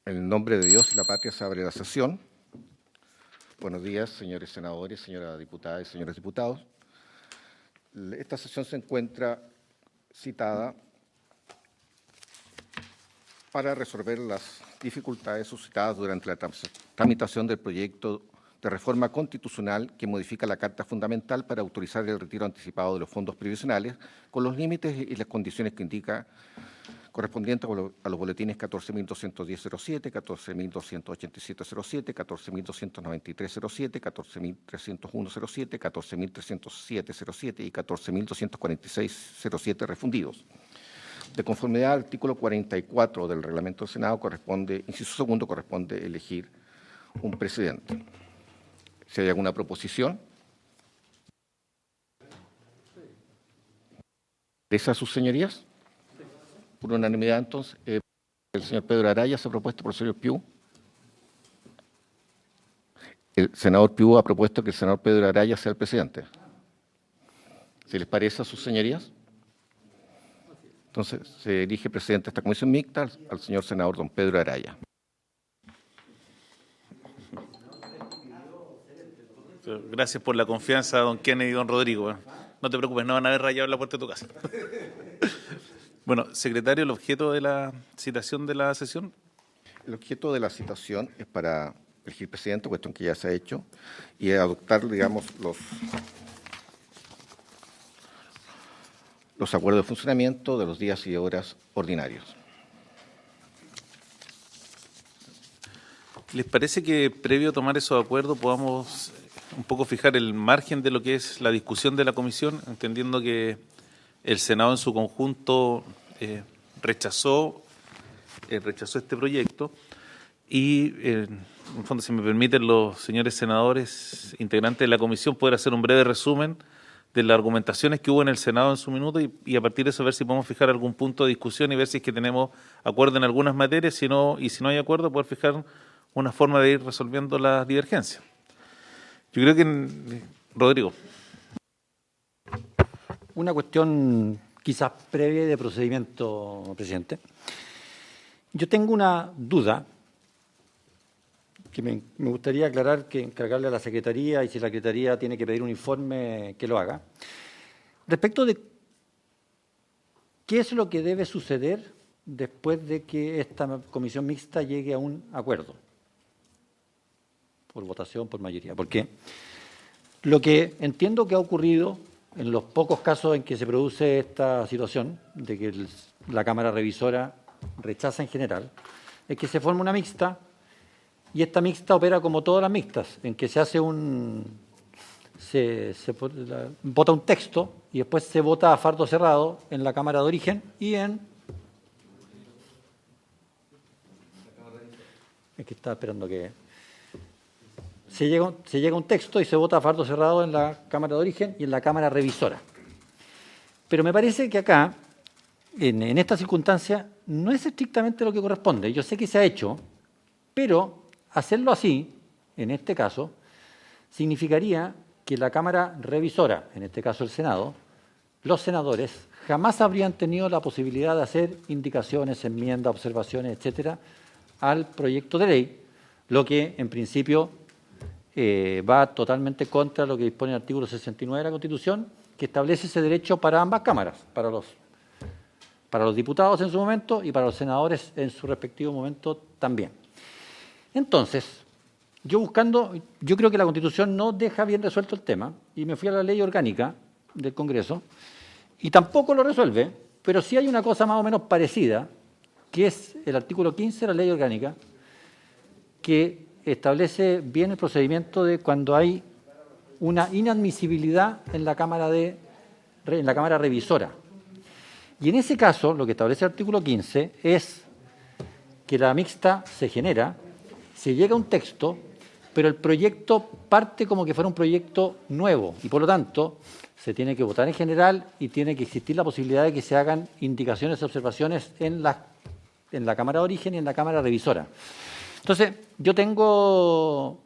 En el nombre de Dios y la patria se abre la sesión. Buenos días, señores senadores, señoras diputadas y señores diputados. Esta sesión se encuentra citada para resolver las dificultades suscitadas durante la tramitación del proyecto de reforma constitucional que modifica la Carta Fundamental para autorizar el retiro anticipado de los fondos previsionales con los límites y las condiciones que indica correspondientes a los boletines 14.210.07, 14.287.07, 14.293.07, 14.301.07, 14.307.07 y 14.246.07 refundidos. De conformidad al artículo 44 del Reglamento del Senado, inciso segundo, corresponde elegir un presidente. Si hay alguna proposición. ¿Parece a sus señorías? Por unanimidad, entonces, el señor Pedro Araya se ha propuesto por el señor Piu. El senador Piu ha propuesto que el senador Pedro Araya sea el presidente. ¿Se les parece a sus señorías? Entonces, se elige presidente de esta comisión mixta al señor senador don Pedro Araya. Gracias por la confianza, don Kennedy y don Rodrigo. No te preocupes, no van a haber rayado la puerta de tu casa. Bueno, secretario, el objeto de la citación de la sesión. El objeto de la citación es para elegir presidente, cuestión que ya se ha hecho, y adoptar, digamos, los acuerdos de funcionamiento de los días y horas ordinarios. ¿Les parece que previo a tomar esos acuerdos podamos un poco fijar el margen de lo que es la discusión de la comisión, entendiendo que el Senado en su conjunto rechazó este proyecto y, en fondo, si me permiten los señores senadores integrantes de la comisión, poder hacer un breve resumen de las argumentaciones que hubo en el Senado en su minuto y a partir de eso ver si podemos fijar algún punto de discusión y ver si es que tenemos acuerdo en algunas materias, si no hay acuerdo, poder fijar una forma de ir resolviendo las divergencias. Yo creo que, Rodrigo. Una cuestión quizás previa de procedimiento, presidente. Yo tengo una duda que me gustaría aclarar, que encargarle a la Secretaría, y si la Secretaría tiene que pedir un informe, que lo haga, respecto de qué es lo que debe suceder después de que esta comisión mixta llegue a un acuerdo, por votación, por mayoría. Porque lo que entiendo que ha ocurrido en los pocos casos en que se produce esta situación, de que la Cámara Revisora rechaza en general, es que se forma una mixta y esta mixta opera como todas las mixtas, en que se hace vota un texto y después se vota a fardo cerrado en la Cámara de Origen y en... Es que estaba esperando que... Se llega a un texto y se vota a fardo cerrado en la Cámara de Origen y en la Cámara Revisora. Pero me parece que acá, en esta circunstancia, no es estrictamente lo que corresponde. Yo sé que se ha hecho, pero hacerlo así, en este caso, significaría que la Cámara Revisora, en este caso el Senado, los senadores jamás habrían tenido la posibilidad de hacer indicaciones, enmiendas, observaciones, etcétera, al proyecto de ley, lo que en principio va totalmente contra lo que dispone el artículo 69 de la Constitución, que establece ese derecho para ambas cámaras, para los diputados en su momento y para los senadores en su respectivo momento también. Entonces, yo creo que la Constitución no deja bien resuelto el tema y me fui a la ley orgánica del Congreso y tampoco lo resuelve, pero sí hay una cosa más o menos parecida, que es el artículo 15 de la ley orgánica, que establece bien el procedimiento de cuando hay una inadmisibilidad en la Cámara Revisora. Y en ese caso, lo que establece el artículo 15 es que la mixta se genera, se llega a un texto, pero el proyecto parte como que fuera un proyecto nuevo y, por lo tanto, se tiene que votar en general y tiene que existir la posibilidad de que se hagan indicaciones y observaciones en la Cámara de Origen y en la Cámara Revisora. Entonces, yo creo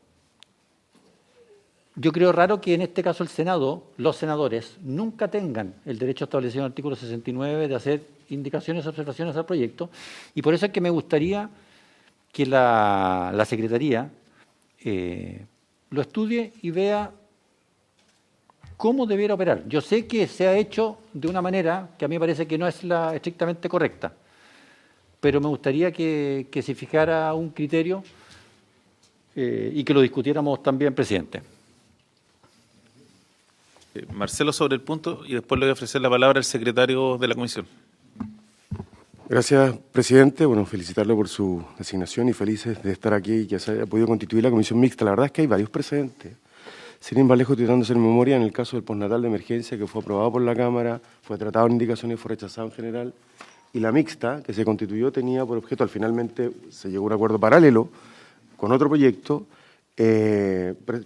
raro que en este caso el Senado, los senadores, nunca tengan el derecho establecido en el artículo 69 de hacer indicaciones, observaciones al proyecto, y por eso es que me gustaría que la Secretaría lo estudie y vea cómo debiera operar. Yo sé que se ha hecho de una manera que a mí me parece que no es la estrictamente correcta, pero me gustaría que se fijara un criterio y que lo discutiéramos también, presidente. Marcelo, sobre el punto, y después le voy a ofrecer la palabra al secretario de la comisión. Gracias, presidente. Bueno, felicitarlo por su designación y felices de estar aquí y que se haya podido constituir la comisión mixta. La verdad es que hay varios precedentes. Sin ir más lejos, estoy dándose en memoria en el caso del postnatal de emergencia que fue aprobado por la Cámara, fue tratado en indicaciones y fue rechazado en general. Y la mixta, que se constituyó, tenía por objeto, finalmente se llegó a un acuerdo paralelo con otro proyecto,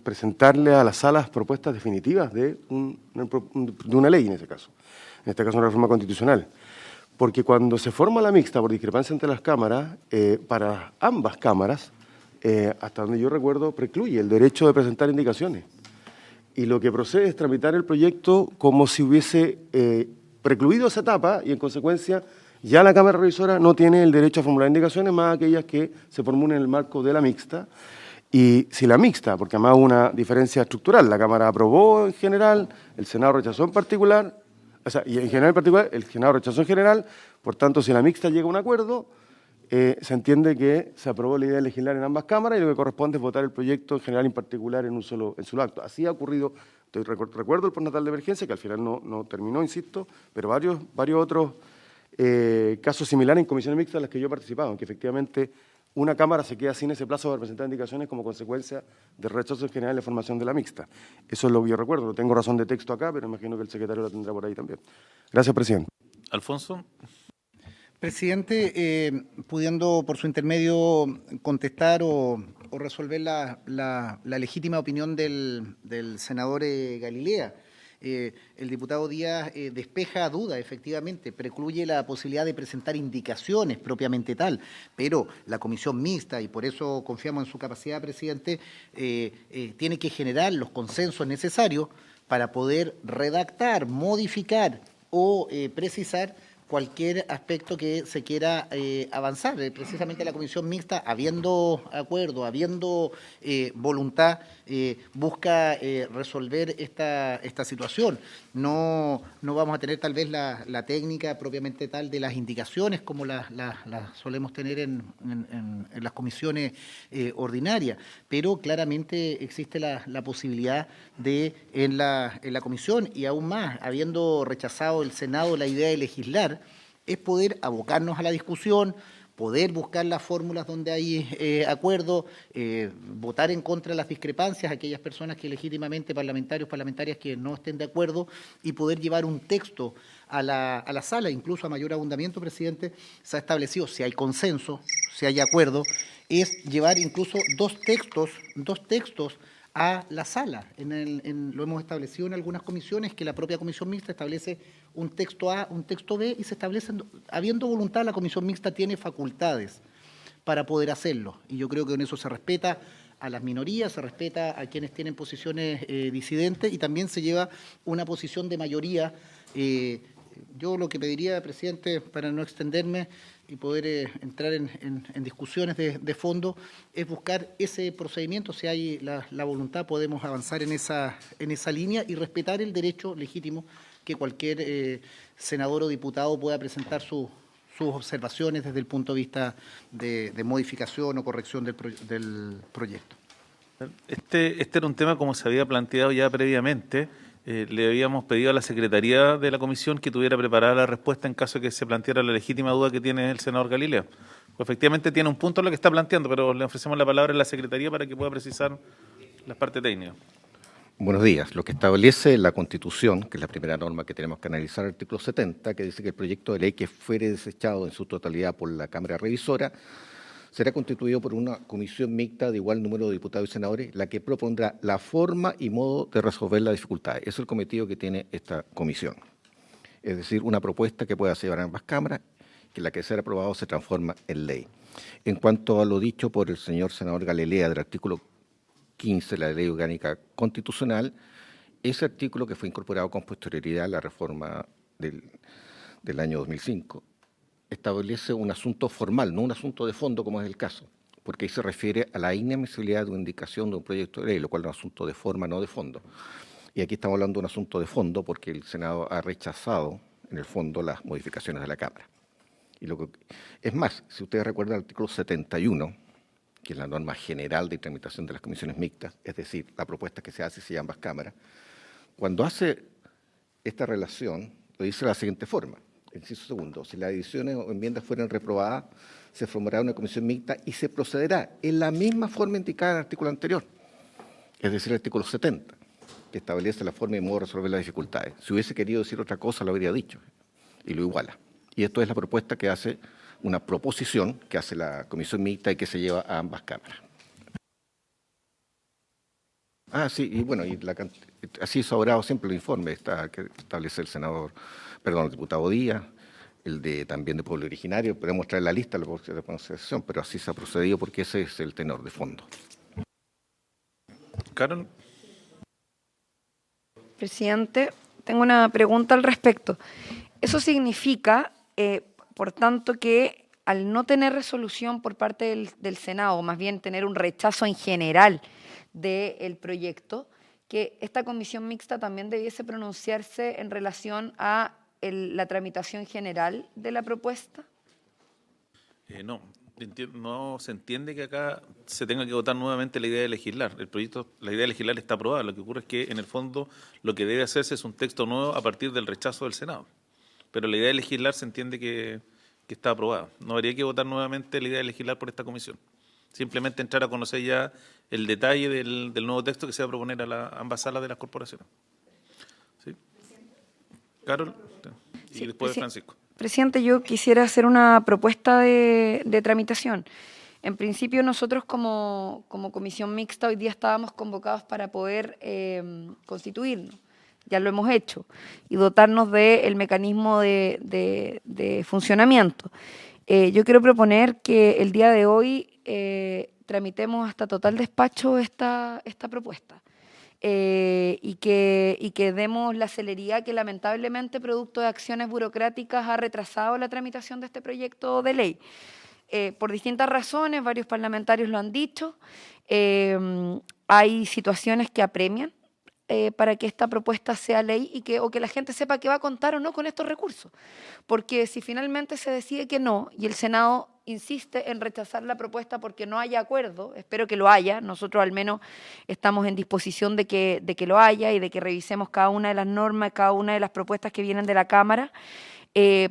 presentarle a las salas propuestas definitivas de una ley en este caso una reforma constitucional. Porque cuando se forma la mixta por discrepancia entre las cámaras, para ambas cámaras, hasta donde yo recuerdo, precluye el derecho de presentar indicaciones. Y lo que procede es tramitar el proyecto como si hubiese precluido esa etapa y, en consecuencia, ya la Cámara Revisora no tiene el derecho a formular indicaciones más aquellas que se formulen en el marco de la mixta. Y si la mixta, porque además hubo una diferencia estructural, la Cámara aprobó en general, el Senado rechazó en particular, o sea, y en general en particular, el Senado rechazó en general, por tanto, si la mixta llega a un acuerdo, se entiende que se aprobó la idea de legislar en ambas cámaras y lo que corresponde es votar el proyecto en general y en particular en un solo acto. Así ha ocurrido, recuerdo el postnatal de emergencia, que al final no terminó, insisto, pero varios otros casos similares en comisiones mixtas en las que yo he participado, en que efectivamente una Cámara se queda sin ese plazo de presentar indicaciones como consecuencia del rechazo en general de la formación de la mixta. Eso es lo que yo recuerdo. No tengo razón de texto acá, pero imagino que el secretario la tendrá por ahí también. Gracias, presidente. Alfonso. Presidente, pudiendo por su intermedio contestar o resolver la legítima opinión del senador Galilea. El diputado Díaz despeja dudas, efectivamente, precluye la posibilidad de presentar indicaciones propiamente tal, pero la comisión mixta, y por eso confiamos en su capacidad, presidente, tiene que generar los consensos necesarios para poder redactar, modificar o precisar cualquier aspecto que se quiera avanzar. Precisamente la comisión mixta, habiendo acuerdo, habiendo voluntad, busca resolver esta situación. No vamos a tener tal vez la técnica propiamente tal de las indicaciones como las solemos tener en las comisiones ordinarias, pero claramente existe la posibilidad de en la comisión, y aún más, habiendo rechazado el Senado la idea de legislar, es poder abocarnos a la discusión, poder buscar las fórmulas donde hay acuerdo, votar en contra de las discrepancias, aquellas personas que legítimamente, parlamentarias que no estén de acuerdo, y poder llevar un texto a la sala, incluso a mayor abundamiento, presidente. Se ha establecido, si hay consenso, si hay acuerdo, es llevar incluso dos textos a la sala. Lo hemos establecido en algunas comisiones, que la propia comisión mixta establece un texto A, un texto B, y se establecen, habiendo voluntad, la comisión mixta tiene facultades para poder hacerlo. Y yo creo que en eso se respeta a las minorías, se respeta a quienes tienen posiciones disidentes, y también se lleva una posición de mayoría. Yo lo que pediría, presidente, para no extenderme y poder entrar en discusiones de fondo, es buscar ese procedimiento. Si hay la voluntad, podemos avanzar en esa línea y respetar el derecho legítimo que cualquier senador o diputado pueda presentar sus observaciones desde el punto de vista de modificación o corrección del proyecto. Este era un tema, como se había planteado ya previamente. Le habíamos pedido a la Secretaría de la Comisión que tuviera preparada la respuesta en caso de que se planteara la legítima duda que tiene el senador Galilea. Pues efectivamente tiene un punto en lo que está planteando, pero le ofrecemos la palabra a la Secretaría para que pueda precisar las partes técnicas. Buenos días. Lo que establece la Constitución, que es la primera norma que tenemos que analizar, el artículo 70, que dice que el proyecto de ley que fuere desechado en su totalidad por la Cámara Revisora será constituido por una comisión mixta de igual número de diputados y senadores, la que propondrá la forma y modo de resolver las dificultades. Eso es el cometido que tiene esta comisión. Es decir, una propuesta que pueda llevar a ambas cámaras, que la que sea aprobado se transforma en ley. En cuanto a lo dicho por el señor senador Galilea del artículo 15 de la Ley Orgánica Constitucional, ese artículo, que fue incorporado con posterioridad a la reforma del año 2005, establece un asunto formal, no un asunto de fondo como es el caso. porque ahí se refiere a la inadmisibilidad de una indicación de un proyecto de ley, lo cual es un asunto de forma, no de fondo. Y aquí estamos hablando de un asunto de fondo porque el Senado ha rechazado, en el fondo, las modificaciones de la Cámara. Es más, si ustedes recuerdan el artículo 71, que es la norma general de tramitación de las comisiones mixtas, es decir, la propuesta que se hace si ambas cámaras, cuando hace esta relación, lo dice de la siguiente forma, inciso segundo, si las adiciones o enmiendas fueran reprobadas, se formará una comisión mixta y se procederá en la misma forma indicada en el artículo anterior, es decir, el artículo 70, que establece la forma y modo de resolver las dificultades. Si hubiese querido decir otra cosa, lo habría dicho, y lo iguala. Y esto es la propuesta que hace, una proposición que hace la comisión mixta y que se lleva a ambas cámaras. Sí, y bueno, así es sobrado siempre el informe que establece el el diputado Díaz, también de Pueblo Originario. Podemos traer la lista de la próxima sesión, pero así se ha procedido porque ese es el tenor de fondo. Carol. Presidente, tengo una pregunta al respecto. Eso significa, por tanto, que al no tener resolución por parte del Senado, o más bien tener un rechazo en general del proyecto, que esta comisión mixta también debiese pronunciarse en relación a la tramitación general de la propuesta. No, no se entiende que acá se tenga que votar nuevamente la idea de legislar. La idea de legislar está aprobada. Lo que ocurre es que, en el fondo, lo que debe hacerse es un texto nuevo a partir del rechazo del Senado. Pero la idea de legislar se entiende que está aprobada. No habría que votar nuevamente la idea de legislar por esta comisión. Simplemente entrar a conocer ya el detalle del nuevo texto que se va a proponer a ambas salas de las corporaciones. ¿Sí? Carol, y Sí, después Francisco. Presidente, yo quisiera hacer una propuesta de tramitación. En principio, nosotros como comisión mixta hoy día estábamos convocados para poder constituirnos. Ya lo hemos hecho, y dotarnos del mecanismo de funcionamiento. Yo quiero proponer que el día de hoy tramitemos hasta total despacho esta propuesta y que demos la celeridad que lamentablemente, producto de acciones burocráticas, ha retrasado la tramitación de este proyecto de ley. Por distintas razones, varios parlamentarios lo han dicho, hay situaciones que apremian para que esta propuesta sea ley o que la gente sepa que va a contar o no con estos recursos. Porque si finalmente se decide que no y el Senado insiste en rechazar la propuesta porque no haya acuerdo, espero que lo haya, nosotros al menos estamos en disposición de que lo haya y de que revisemos cada una de las normas, cada una de las propuestas que vienen de la Cámara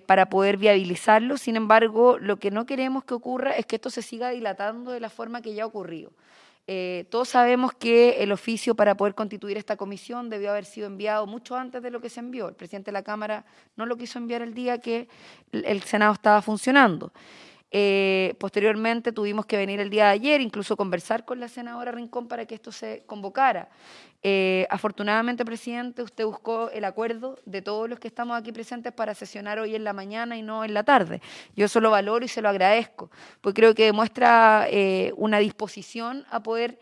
para poder viabilizarlo. Sin embargo, lo que no queremos que ocurra es que esto se siga dilatando de la forma que ya ha ocurrido. Todos sabemos que el oficio para poder constituir esta comisión debió haber sido enviado mucho antes de lo que se envió. El presidente de la Cámara no lo quiso enviar el día que el Senado estaba funcionando. Posteriormente tuvimos que venir el día de ayer, incluso conversar con la senadora Rincón para que esto se convocara. Afortunadamente, presidente, usted buscó el acuerdo de todos los que estamos aquí presentes para sesionar hoy en la mañana y no en la tarde. Yo eso lo valoro y se lo agradezco, porque creo que demuestra una disposición a poder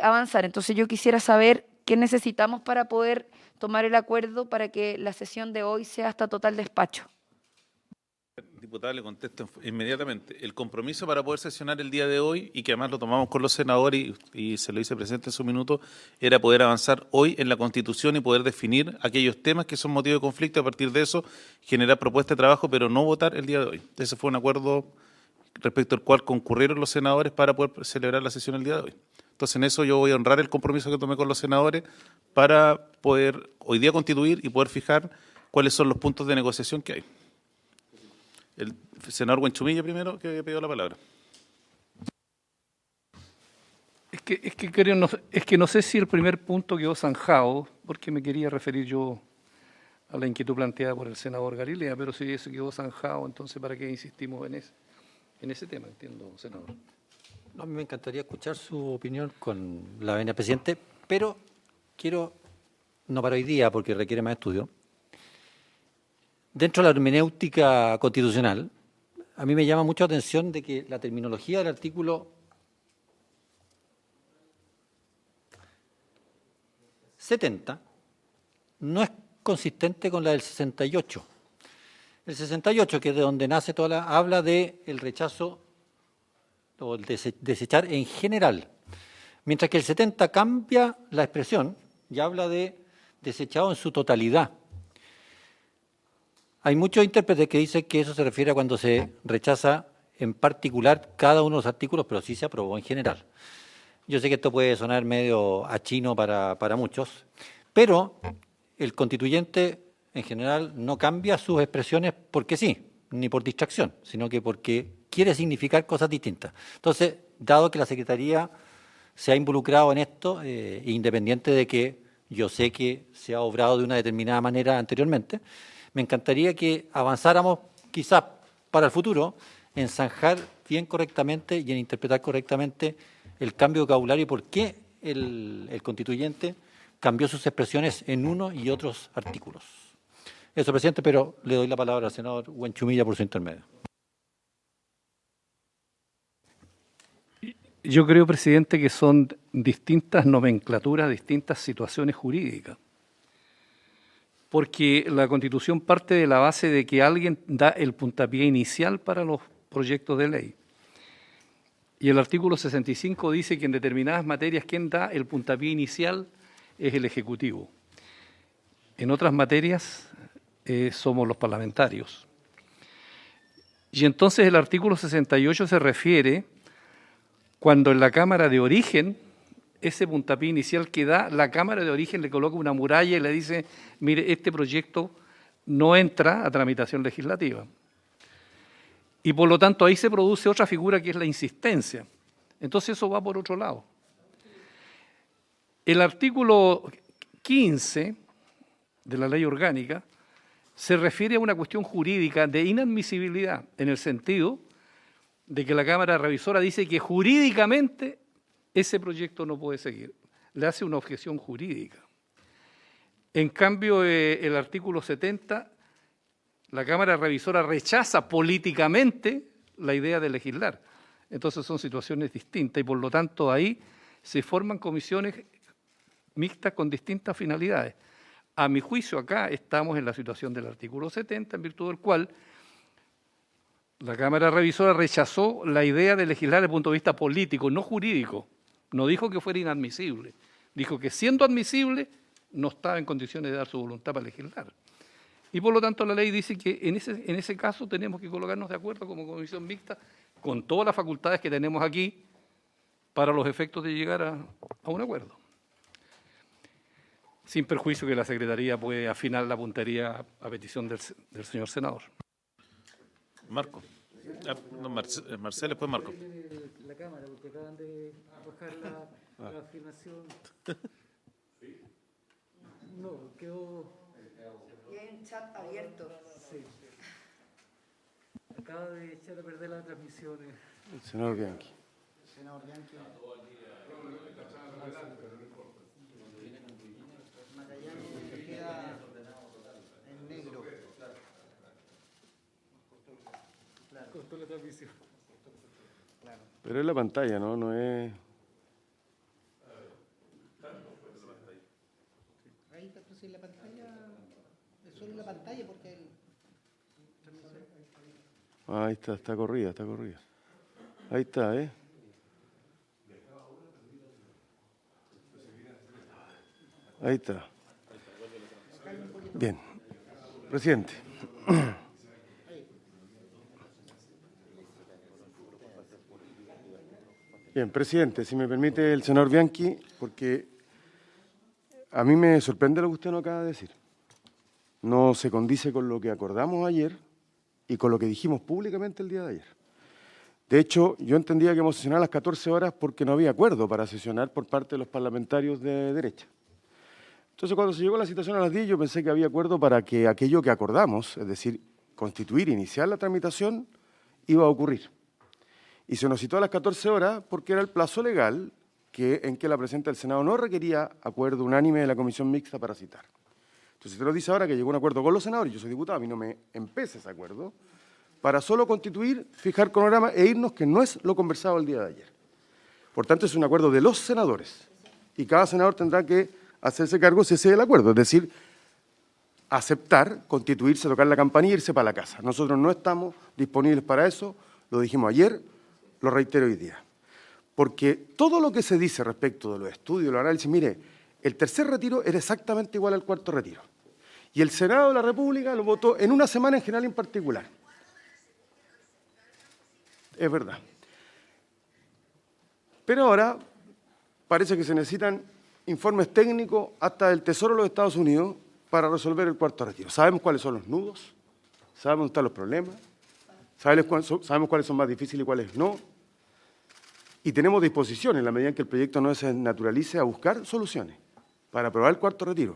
avanzar. Entonces yo quisiera saber qué necesitamos para poder tomar el acuerdo para que la sesión de hoy sea hasta total despacho. Diputada, le contesto inmediatamente. El compromiso para poder sesionar el día de hoy, y que además lo tomamos con los senadores y se lo hice presente en su minuto, era poder avanzar hoy en la Constitución y poder definir aquellos temas que son motivo de conflicto, y a partir de eso generar propuestas de trabajo, pero no votar el día de hoy. Ese fue un acuerdo respecto al cual concurrieron los senadores para poder celebrar la sesión el día de hoy. Entonces, en eso yo voy a honrar el compromiso que tomé con los senadores para poder hoy día constituir y poder fijar cuáles son los puntos de negociación que hay. El senador Buenchumilla primero, que había pedido la palabra. Es que no sé si el primer punto quedó zanjado, porque me quería referir yo a la inquietud planteada por el senador Galilea, pero si eso quedó zanjado, entonces ¿para qué insistimos en ese tema? Entiendo, senador. No, a mí me encantaría escuchar su opinión con la venia, presidente, pero quiero, no para hoy día porque requiere más estudio, dentro de la hermenéutica constitucional, a mí me llama mucho la atención de que la terminología del artículo 70 no es consistente con la del 68. El 68, que es de donde nace habla de el rechazo o el desechar en general, mientras que el 70 cambia la expresión y habla de desechado en su totalidad. Hay muchos intérpretes que dicen que eso se refiere a cuando se rechaza en particular cada uno de los artículos, pero sí se aprobó en general. Yo sé que esto puede sonar medio a chino para muchos, pero el constituyente en general no cambia sus expresiones porque sí, ni por distracción, sino que porque quiere significar cosas distintas. Entonces, dado que la Secretaría se ha involucrado en esto, independiente de que yo sé que se ha obrado de una determinada manera anteriormente, me encantaría que avanzáramos quizás para el futuro en zanjar bien correctamente y en interpretar correctamente el cambio de vocabulario y por qué el constituyente cambió sus expresiones en uno y otros artículos. Eso, presidente, pero le doy la palabra al senador Huenchumilla por su intermedio. Yo creo, presidente, que son distintas nomenclaturas, distintas situaciones jurídicas. Porque la Constitución parte de la base de que alguien da el puntapié inicial para los proyectos de ley. Y el artículo 65 dice que en determinadas materias quien da el puntapié inicial es el Ejecutivo. En otras materias somos los parlamentarios. Y entonces el artículo 68 se refiere cuando en la Cámara de Origen, ese puntapié inicial que da, la Cámara de Origen le coloca una muralla y le dice, mire, este proyecto no entra a tramitación legislativa. Y por lo tanto ahí se produce otra figura que es la insistencia. Entonces eso va por otro lado. El artículo 15 de la ley orgánica se refiere a una cuestión jurídica de inadmisibilidad, en el sentido de que la Cámara Revisora dice que jurídicamente ese proyecto no puede seguir. Le hace una objeción jurídica. En cambio, el artículo 70, la Cámara Revisora rechaza políticamente la idea de legislar. Entonces son situaciones distintas y por lo tanto ahí se forman comisiones mixtas con distintas finalidades. A mi juicio acá estamos en la situación del artículo 70, en virtud del cual la Cámara Revisora rechazó la idea de legislar desde el punto de vista político, no jurídico. No dijo que fuera inadmisible. Dijo que siendo admisible no estaba en condiciones de dar su voluntad para legislar. Y por lo tanto la ley dice que en ese caso tenemos que colocarnos de acuerdo como comisión mixta con todas las facultades que tenemos aquí para los efectos de llegar a un acuerdo. Sin perjuicio que la Secretaría puede afinar la puntería a petición del señor senador. Marco. No, Marcelo, después Marco. La Cámara, porque acaban de arrojar la afirmación. No, quedó... Y hay un chat abierto. Sí. Acaba de echar a perder la transmisión. El senador Bianchi. Senador Bianchi. Magallanes queda en negro. Cortó la transmisión. Claro. Pero es la pantalla, ¿no? No es... Ahí está, pues, en la pantalla, es solo la pantalla porque el... Ahí está corrida, está corrida. Ahí está, ¿eh? Ahí está. Bien. Presidente. Bien, presidente, si me permite el senador Bianchi, porque a mí me sorprende lo que usted nos acaba de decir. No se condice con lo que acordamos ayer y con lo que dijimos públicamente el día de ayer. De hecho, yo entendía que íbamos a sesionar a las 14 horas porque no había acuerdo para sesionar por parte de los parlamentarios de derecha. Entonces, cuando se llegó a la situación a las 10, yo pensé que había acuerdo para que aquello que acordamos, es decir, constituir, iniciar la tramitación, iba a ocurrir. Y se nos citó a las 14 horas porque era el plazo legal en que la presidenta del Senado no requería acuerdo unánime de la comisión mixta para citar. Entonces, usted nos dice ahora que llegó un acuerdo con los senadores, yo soy diputado, a mí no me empece ese acuerdo, para solo constituir, fijar cronograma e irnos, que no es lo conversado el día de ayer. Por tanto, es un acuerdo de los senadores y cada senador tendrá que hacerse cargo si ese es el acuerdo, es decir, aceptar, constituirse, tocar la campanilla e irse para la casa. Nosotros no estamos disponibles para eso, lo dijimos ayer, lo reitero hoy día, porque todo lo que se dice respecto de los estudios, los análisis, mire, el tercer retiro era exactamente igual al cuarto retiro. Y el Senado de la República lo votó en una semana en general en particular. Es verdad. Pero ahora parece que se necesitan informes técnicos hasta del Tesoro de los Estados Unidos para resolver el cuarto retiro. Sabemos cuáles son los nudos, sabemos dónde están los problemas, sabemos cuáles son más difíciles y cuáles no. Y tenemos disposición, en la medida en que el proyecto no se naturalice, a buscar soluciones para aprobar el cuarto retiro.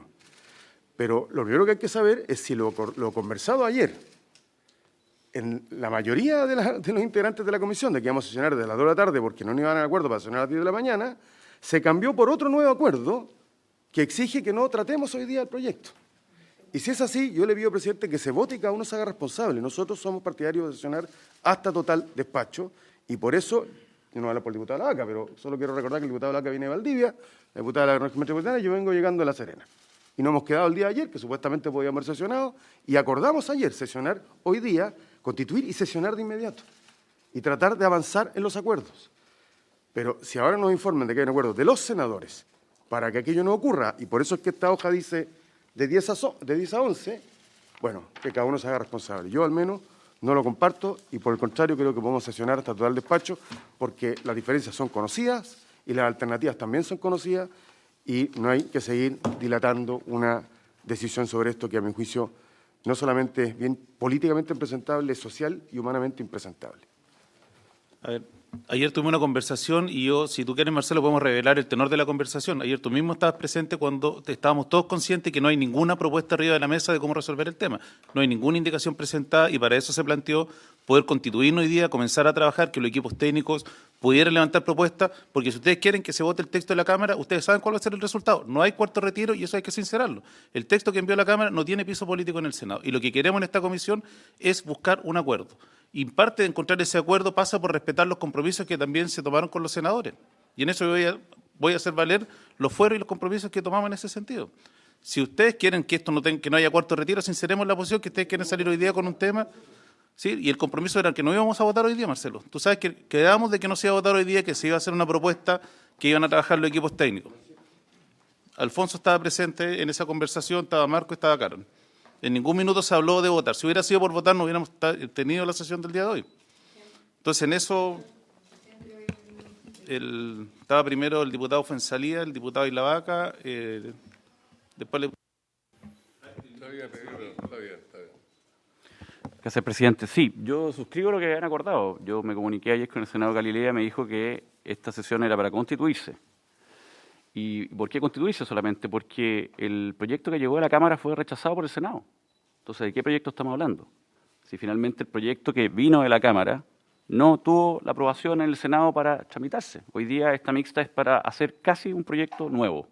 Pero lo primero que hay que saber es si lo conversado ayer, en la mayoría de los integrantes de la comisión, de que íbamos a sesionar desde las 2 de la tarde porque no iban a acuerdo para sesionar a las 10 de la mañana, se cambió por otro nuevo acuerdo que exige que no tratemos hoy día el proyecto. Y si es así, yo le pido, presidente, que se vote y cada uno se haga responsable. Nosotros somos partidarios de sesionar hasta total despacho y por eso, yo no hablo por el diputado de la Vaca, pero solo quiero recordar que el diputado de la Vaca viene de Valdivia, la diputada de la Región Metropolitana y yo vengo llegando de La Serena. Y nos hemos quedado el día de ayer, que supuestamente podíamos haber sesionado, y acordamos ayer sesionar hoy día, constituir y sesionar de inmediato, y tratar de avanzar en los acuerdos. Pero si ahora nos informan de que hay un acuerdo de los senadores para que aquello no ocurra, y por eso es que esta hoja dice de 10 a 11, bueno, que cada uno se haga responsable. Yo al menos no lo comparto y por el contrario creo que podemos sesionar hasta total despacho porque las diferencias son conocidas y las alternativas también son conocidas y no hay que seguir dilatando una decisión sobre esto que a mi juicio no solamente es bien políticamente impresentable, es social y humanamente impresentable. A ver, ayer tuvimos una conversación y yo, si tú quieres, Marcelo, podemos revelar el tenor de la conversación. Ayer tú mismo estabas presente cuando estábamos todos conscientes que no hay ninguna propuesta arriba de la mesa de cómo resolver el tema. No hay ninguna indicación presentada y para eso se planteó poder constituirnos hoy día, comenzar a trabajar, que los equipos técnicos pudieran levantar propuestas, porque si ustedes quieren que se vote el texto de la Cámara, ustedes saben cuál va a ser el resultado. No hay cuarto retiro y eso hay que sincerarlo. El texto que envió la Cámara no tiene piso político en el Senado y lo que queremos en esta comisión es buscar un acuerdo. Y parte de encontrar ese acuerdo pasa por respetar los compromisos que también se tomaron con los senadores. Y en eso voy a hacer valer los fueros y los compromisos que tomamos en ese sentido. Si ustedes quieren que esto que no haya cuarto retiro, sinceremos la posición que ustedes quieren salir hoy día con un tema. ¿Sí? Y el compromiso era que no íbamos a votar hoy día, Marcelo. Tú sabes que quedamos de que no se iba a votar hoy día, que se iba a hacer una propuesta que iban a trabajar los equipos técnicos. Alfonso estaba presente en esa conversación, estaba Marco, estaba Carol. En ningún minuto se habló de votar. Si hubiera sido por votar, no hubiéramos tenido la sesión del día de hoy. Entonces, en eso estaba primero el diputado Fuenzalía, el diputado Isla Vaca, después le... Está bien. Gracias, presidente. Sí, yo suscribo lo que han acordado. Yo me comuniqué ayer con el senador Galilea, me dijo que esta sesión era para constituirse. ¿Y por qué constituirse solamente? Porque el proyecto que llegó a la Cámara fue rechazado por el Senado. Entonces, ¿de qué proyecto estamos hablando? Si finalmente el proyecto que vino de la Cámara no tuvo la aprobación en el Senado para tramitarse. Hoy día esta mixta es para hacer casi un proyecto nuevo.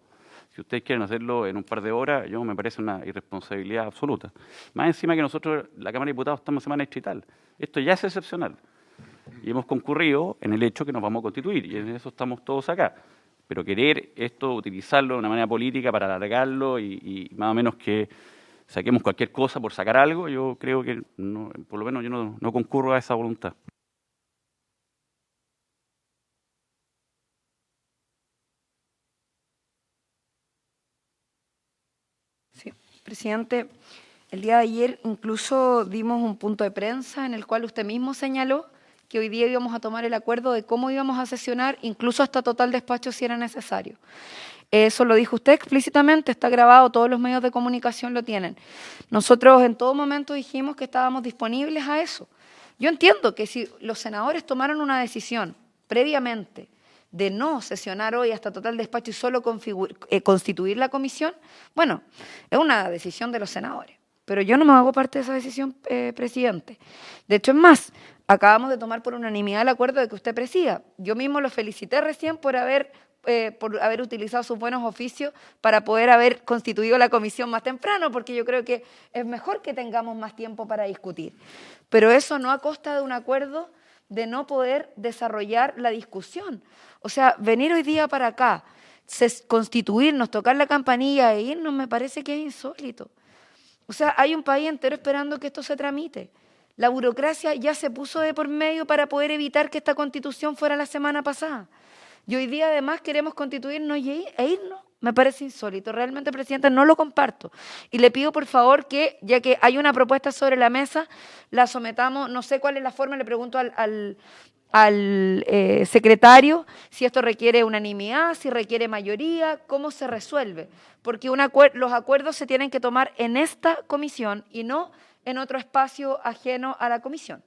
Si ustedes quieren hacerlo en un par de horas, me parece una irresponsabilidad absoluta. Más encima que nosotros, la Cámara de Diputados, estamos en semana distrital. Esto ya es excepcional. Y hemos concurrido en el hecho que nos vamos a constituir, y en eso estamos todos acá. Pero querer esto, utilizarlo de una manera política para alargarlo y más o menos que saquemos cualquier cosa por sacar algo, yo creo que, no, por lo menos yo no concurro a esa voluntad. Sí, presidente, el día de ayer incluso dimos un punto de prensa en el cual usted mismo señaló que hoy día íbamos a tomar el acuerdo de cómo íbamos a sesionar, incluso hasta total despacho si era necesario. Eso lo dijo usted explícitamente, está grabado, todos los medios de comunicación lo tienen. Nosotros en todo momento dijimos que estábamos disponibles a eso. Yo entiendo que si los senadores tomaron una decisión previamente de no sesionar hoy hasta total despacho y solo constituir la comisión, bueno, es una decisión de los senadores. Pero yo no me hago parte de esa decisión, presidente. De hecho, es más, acabamos de tomar por unanimidad el acuerdo de que usted presida. Yo mismo lo felicité recién por haber utilizado sus buenos oficios para poder haber constituido la comisión más temprano, porque yo creo que es mejor que tengamos más tiempo para discutir. Pero eso no a costa de un acuerdo de no poder desarrollar la discusión. O sea, venir hoy día para acá, constituirnos, tocar la campanilla e irnos, me parece que es insólito. O sea, hay un país entero esperando que esto se tramite. La burocracia ya se puso de por medio para poder evitar que esta constitución fuera la semana pasada. Y hoy día además queremos constituirnos e irnos. Me parece insólito. Realmente, presidente, no lo comparto. Y le pido, por favor, que, ya que hay una propuesta sobre la mesa, la sometamos. No sé cuál es la forma, le pregunto al secretario si esto requiere unanimidad, si requiere mayoría, cómo se resuelve. Porque los acuerdos se tienen que tomar en esta comisión y no en otro espacio ajeno a la comisión.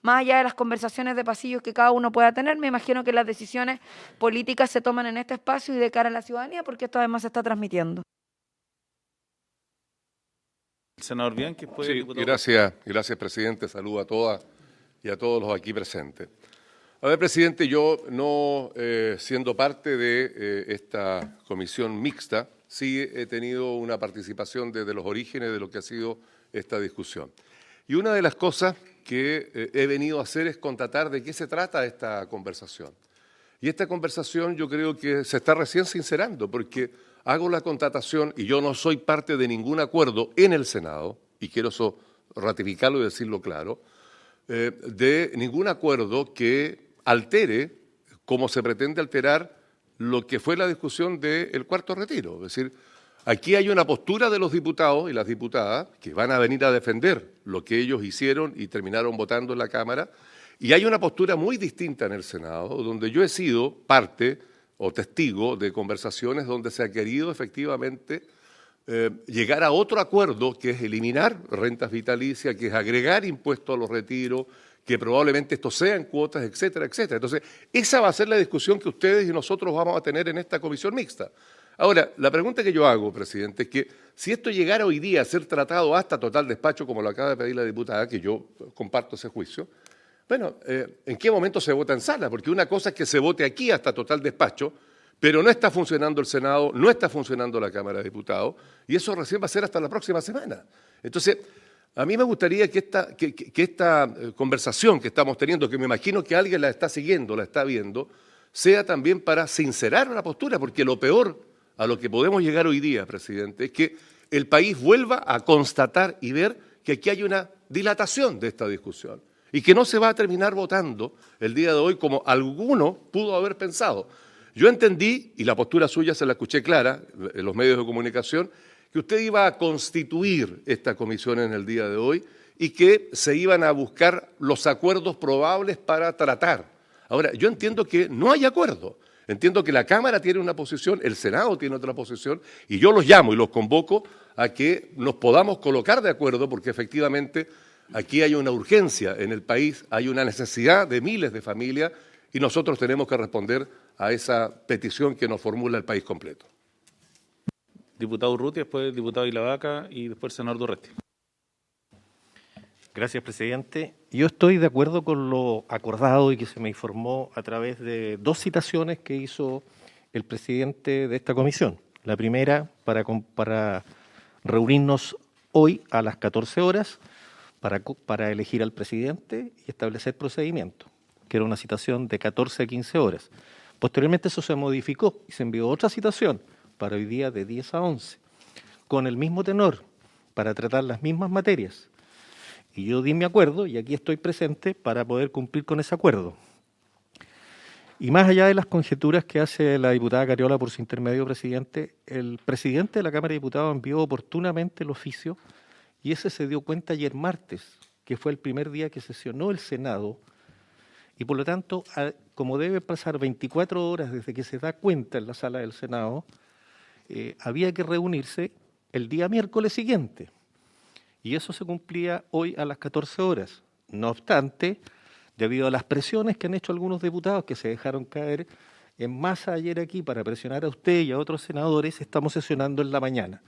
Más allá de las conversaciones de pasillos que cada uno pueda tener, me imagino que las decisiones políticas se toman en este espacio y de cara a la ciudadanía, porque esto además se está transmitiendo. Senador Bianchi, después, Sí, gracias, presidente. Saludo a todas y a todos los aquí presentes. A ver, presidente, yo no siendo parte de esta comisión mixta, sí he tenido una participación desde los orígenes de lo que ha sido esta discusión. Y una de las cosas que he venido a hacer es constatar de qué se trata esta conversación. Y esta conversación yo creo que se está recién sincerando, porque hago la constatación, y yo no soy parte de ningún acuerdo en el Senado, y quiero eso ratificarlo y decirlo claro, de ningún acuerdo que altere, como se pretende alterar, lo que fue la discusión del cuarto retiro. Es decir, aquí hay una postura de los diputados y las diputadas que van a venir a defender lo que ellos hicieron y terminaron votando en la Cámara, y hay una postura muy distinta en el Senado, donde yo he sido parte o testigo de conversaciones donde se ha querido efectivamente llegar a otro acuerdo, que es eliminar rentas vitalicias, que es agregar impuestos a los retiros, que probablemente esto sea en cuotas, etcétera, etcétera. Entonces, esa va a ser la discusión que ustedes y nosotros vamos a tener en esta comisión mixta. Ahora, la pregunta que yo hago, presidente, es que si esto llegara hoy día a ser tratado hasta total despacho, como lo acaba de pedir la diputada, que yo comparto ese juicio, bueno, ¿en qué momento se vota en sala? Porque una cosa es que se vote aquí hasta total despacho, pero no está funcionando el Senado, no está funcionando la Cámara de Diputados, y eso recién va a ser hasta la próxima semana. Entonces, a mí me gustaría que esta conversación que estamos teniendo, que me imagino que alguien la está siguiendo, la está viendo, sea también para sincerar una postura, porque lo peor a lo que podemos llegar hoy día, presidente, es que el país vuelva a constatar y ver que aquí hay una dilatación de esta discusión y que no se va a terminar votando el día de hoy como alguno pudo haber pensado. Yo entendí, y la postura suya se la escuché clara en los medios de comunicación, que usted iba a constituir esta comisión en el día de hoy y que se iban a buscar los acuerdos probables para tratar. Ahora, yo entiendo que no hay acuerdo. Entiendo que la Cámara tiene una posición, el Senado tiene otra posición, y yo los llamo y los convoco a que nos podamos colocar de acuerdo, porque efectivamente aquí hay una urgencia en el país, hay una necesidad de miles de familias, y nosotros tenemos que responder a esa petición que nos formula el país completo. Diputado Urrutia, después el diputado Ilavaca y después el senador Durresti. Gracias, presidente. Yo estoy de acuerdo con lo acordado y que se me informó a través de dos citaciones que hizo el presidente de esta comisión. La primera, para reunirnos hoy a las 14 horas para elegir al presidente y establecer procedimiento, que era una citación de 14 a 15 horas. Posteriormente eso se modificó y se envió otra citación para hoy día de 10 a 11, con el mismo tenor, para tratar las mismas materias. Y yo di mi acuerdo, y aquí estoy presente para poder cumplir con ese acuerdo. Y más allá de las conjeturas que hace la diputada Cariola por su intermedio, presidente, el presidente de la Cámara de Diputados envió oportunamente el oficio, y ese se dio cuenta ayer martes, que fue el primer día que sesionó el Senado, y por lo tanto, como debe pasar 24 horas desde que se da cuenta en la sala del Senado, había que reunirse el día miércoles siguiente. Y eso se cumplía hoy a las 14 horas. No obstante, debido a las presiones que han hecho algunos diputados que se dejaron caer en masa ayer aquí para presionar a usted y a otros senadores, estamos sesionando en la mañana.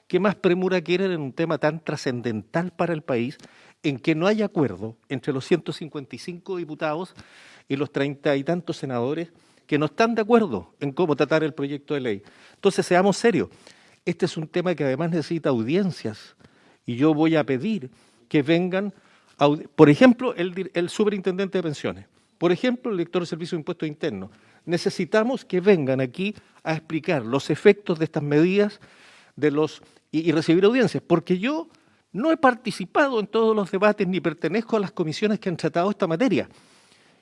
¿Qué más premura quieren en un tema tan trascendental para el país, en que no hay acuerdo entre los 155 diputados y los 30 y tantos senadores que no están de acuerdo en cómo tratar el proyecto de ley? Entonces, seamos serios. Este es un tema que además necesita audiencias. Y yo voy a pedir que vengan, por ejemplo, el superintendente de pensiones, por ejemplo, el director de Servicio de Impuestos Internos. Necesitamos que vengan aquí a explicar los efectos de estas medidas y recibir audiencias, porque yo No he participado en todos los debates ni pertenezco a las comisiones que han tratado esta materia.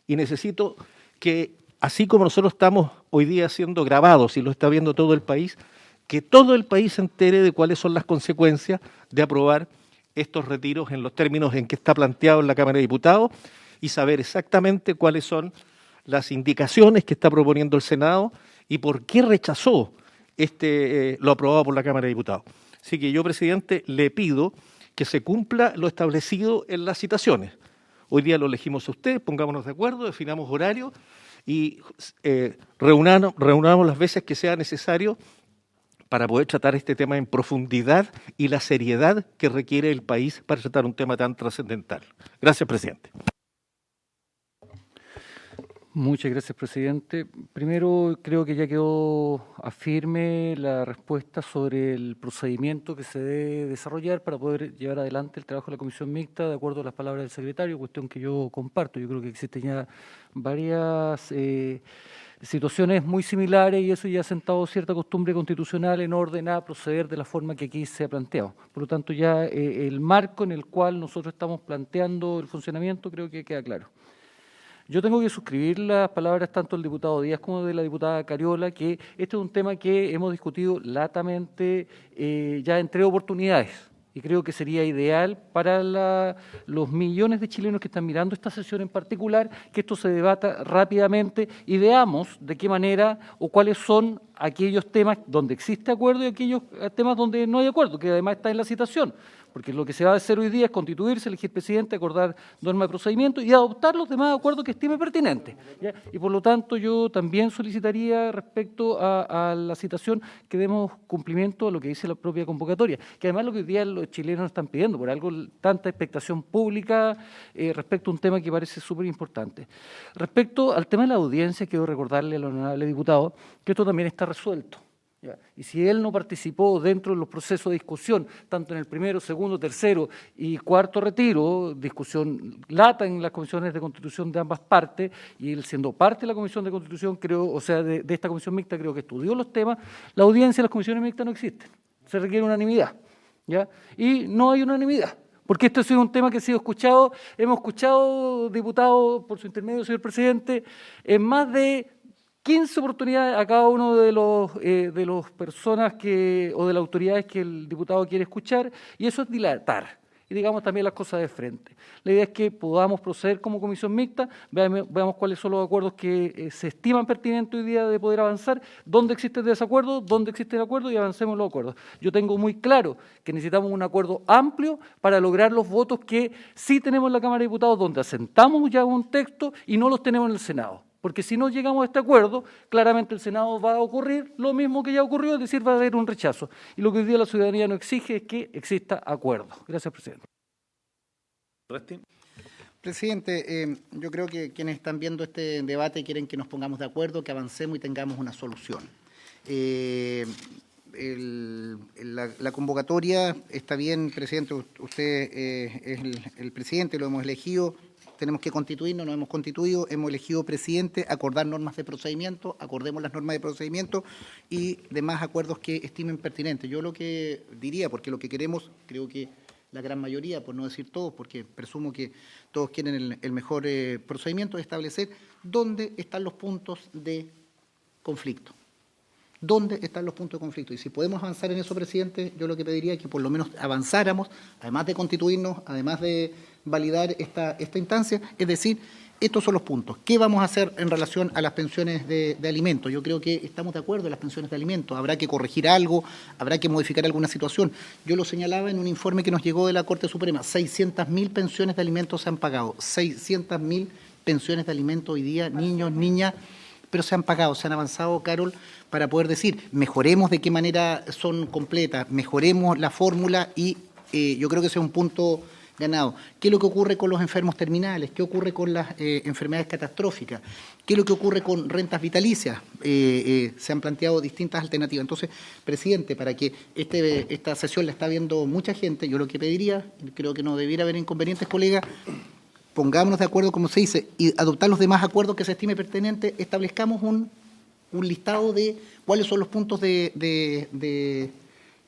Y necesito que, así como nosotros estamos hoy día siendo grabados y lo está viendo todo el país, que todo el país se entere de cuáles son las consecuencias de aprobar estos retiros en los términos en que está planteado en la Cámara de Diputados y saber exactamente cuáles son las indicaciones que está proponiendo el Senado y por qué rechazó lo aprobado por la Cámara de Diputados. Así que yo, presidente, le pido que se cumpla lo establecido en las citaciones. Hoy día lo elegimos a usted, pongámonos de acuerdo, definamos horario y reunamos las veces que sea necesario para poder tratar este tema en profundidad y la seriedad que requiere el país para tratar un tema tan trascendental. Gracias, presidente. Muchas gracias, presidente. Primero, creo que ya quedó firme la respuesta sobre el procedimiento que se debe desarrollar para poder llevar adelante el trabajo de la comisión mixta, de acuerdo a las palabras del secretario, cuestión que yo comparto. Yo creo que existen ya varias situaciones muy similares y eso ya ha sentado cierta costumbre constitucional en orden a proceder de la forma que aquí se ha planteado. Por lo tanto, ya el marco en el cual nosotros estamos planteando el funcionamiento creo que queda claro. Yo tengo que suscribir las palabras tanto del diputado Díaz como de la diputada Cariola, que este es un tema que hemos discutido latamente ya en 3 oportunidades. Y creo que sería ideal para los millones de chilenos que están mirando esta sesión en particular, que esto se debata rápidamente y veamos de qué manera o cuáles son aquellos temas donde existe acuerdo y aquellos temas donde no hay acuerdo, que además está en la citación. Porque lo que se va a hacer hoy día es constituirse, elegir presidente, acordar normas de procedimiento y adoptar los demás acuerdos que estime pertinentes, ¿ya? Y por lo tanto yo también solicitaría respecto a la citación que demos cumplimiento a lo que dice la propia convocatoria, que además lo que hoy día los chilenos están pidiendo, por algo tanta expectación pública respecto a un tema que parece súper importante. Respecto al tema de la audiencia, quiero recordarle al honorable diputado que esto también está resuelto. Ya. Y si él no participó dentro de los procesos de discusión, tanto en el primero, segundo, tercero y cuarto retiro, discusión lata en las comisiones de Constitución de ambas partes, y él siendo parte de la Comisión de Constitución, creo, o sea, de esta comisión mixta, creo que estudió los temas, la audiencia de las comisiones mixtas no existen, se requiere unanimidad, ¿ya? Y no hay unanimidad. Porque esto ha sido un tema que ha sido escuchado, hemos escuchado, diputado, por su intermedio, señor presidente, en más de 15 oportunidades a cada uno de los personas o de las autoridades que el diputado quiere escuchar, y eso es dilatar, y digamos también las cosas de frente. La idea es que podamos proceder como comisión mixta, veamos cuáles son los acuerdos que se estiman pertinentes hoy día de poder avanzar, dónde existe el desacuerdo, dónde existe el acuerdo y avancemos los acuerdos. Yo tengo muy claro que necesitamos un acuerdo amplio para lograr los votos que sí tenemos en la Cámara de Diputados, donde asentamos ya un texto y no los tenemos en el Senado. Porque si no llegamos a este acuerdo, claramente el Senado va a ocurrir lo mismo que ya ocurrió, es decir, va a haber un rechazo. Y lo que hoy día la ciudadanía no exige es que exista acuerdo. Gracias, presidente. Presidente, yo creo que quienes están viendo este debate quieren que nos pongamos de acuerdo, que avancemos y tengamos una solución. La convocatoria está bien, presidente, usted es el presidente, lo hemos elegido. Tenemos que constituirnos, nos hemos constituido, hemos elegido presidente, acordar normas de procedimiento, acordemos las normas de procedimiento y demás acuerdos que estimen pertinentes. Yo lo que diría, porque lo que queremos, creo que la gran mayoría, por no decir todos, porque presumo que todos quieren el mejor procedimiento, es establecer dónde están los puntos de conflicto. ¿Dónde están los puntos de conflicto? Y si podemos avanzar en eso, presidente, yo lo que pediría es que por lo menos avanzáramos, además de constituirnos, además de validar esta instancia, es decir, estos son los puntos. ¿Qué vamos a hacer en relación a las pensiones de alimentos? Yo creo que estamos de acuerdo en las pensiones de alimentos. Habrá que corregir algo, habrá que modificar alguna situación. Yo lo señalaba en un informe que nos llegó de la Corte Suprema. 600.000 pensiones de alimentos se han pagado. 600.000 pensiones de alimentos hoy día, niños, niñas, pero se han pagado, se han avanzado, Carol, para poder decir, mejoremos de qué manera son completas, mejoremos la fórmula y yo creo que ese es un punto ganado. ¿Qué es lo que ocurre con los enfermos terminales? ¿Qué ocurre con las enfermedades catastróficas? ¿Qué es lo que ocurre con rentas vitalicias? Se han planteado distintas alternativas. Entonces, presidente, para que esta sesión la está viendo mucha gente, yo lo que pediría, creo que no debiera haber inconvenientes, colegas, pongámonos de acuerdo, como se dice, y adoptar los demás acuerdos que se estime pertinente, establezcamos un listado de cuáles son los puntos de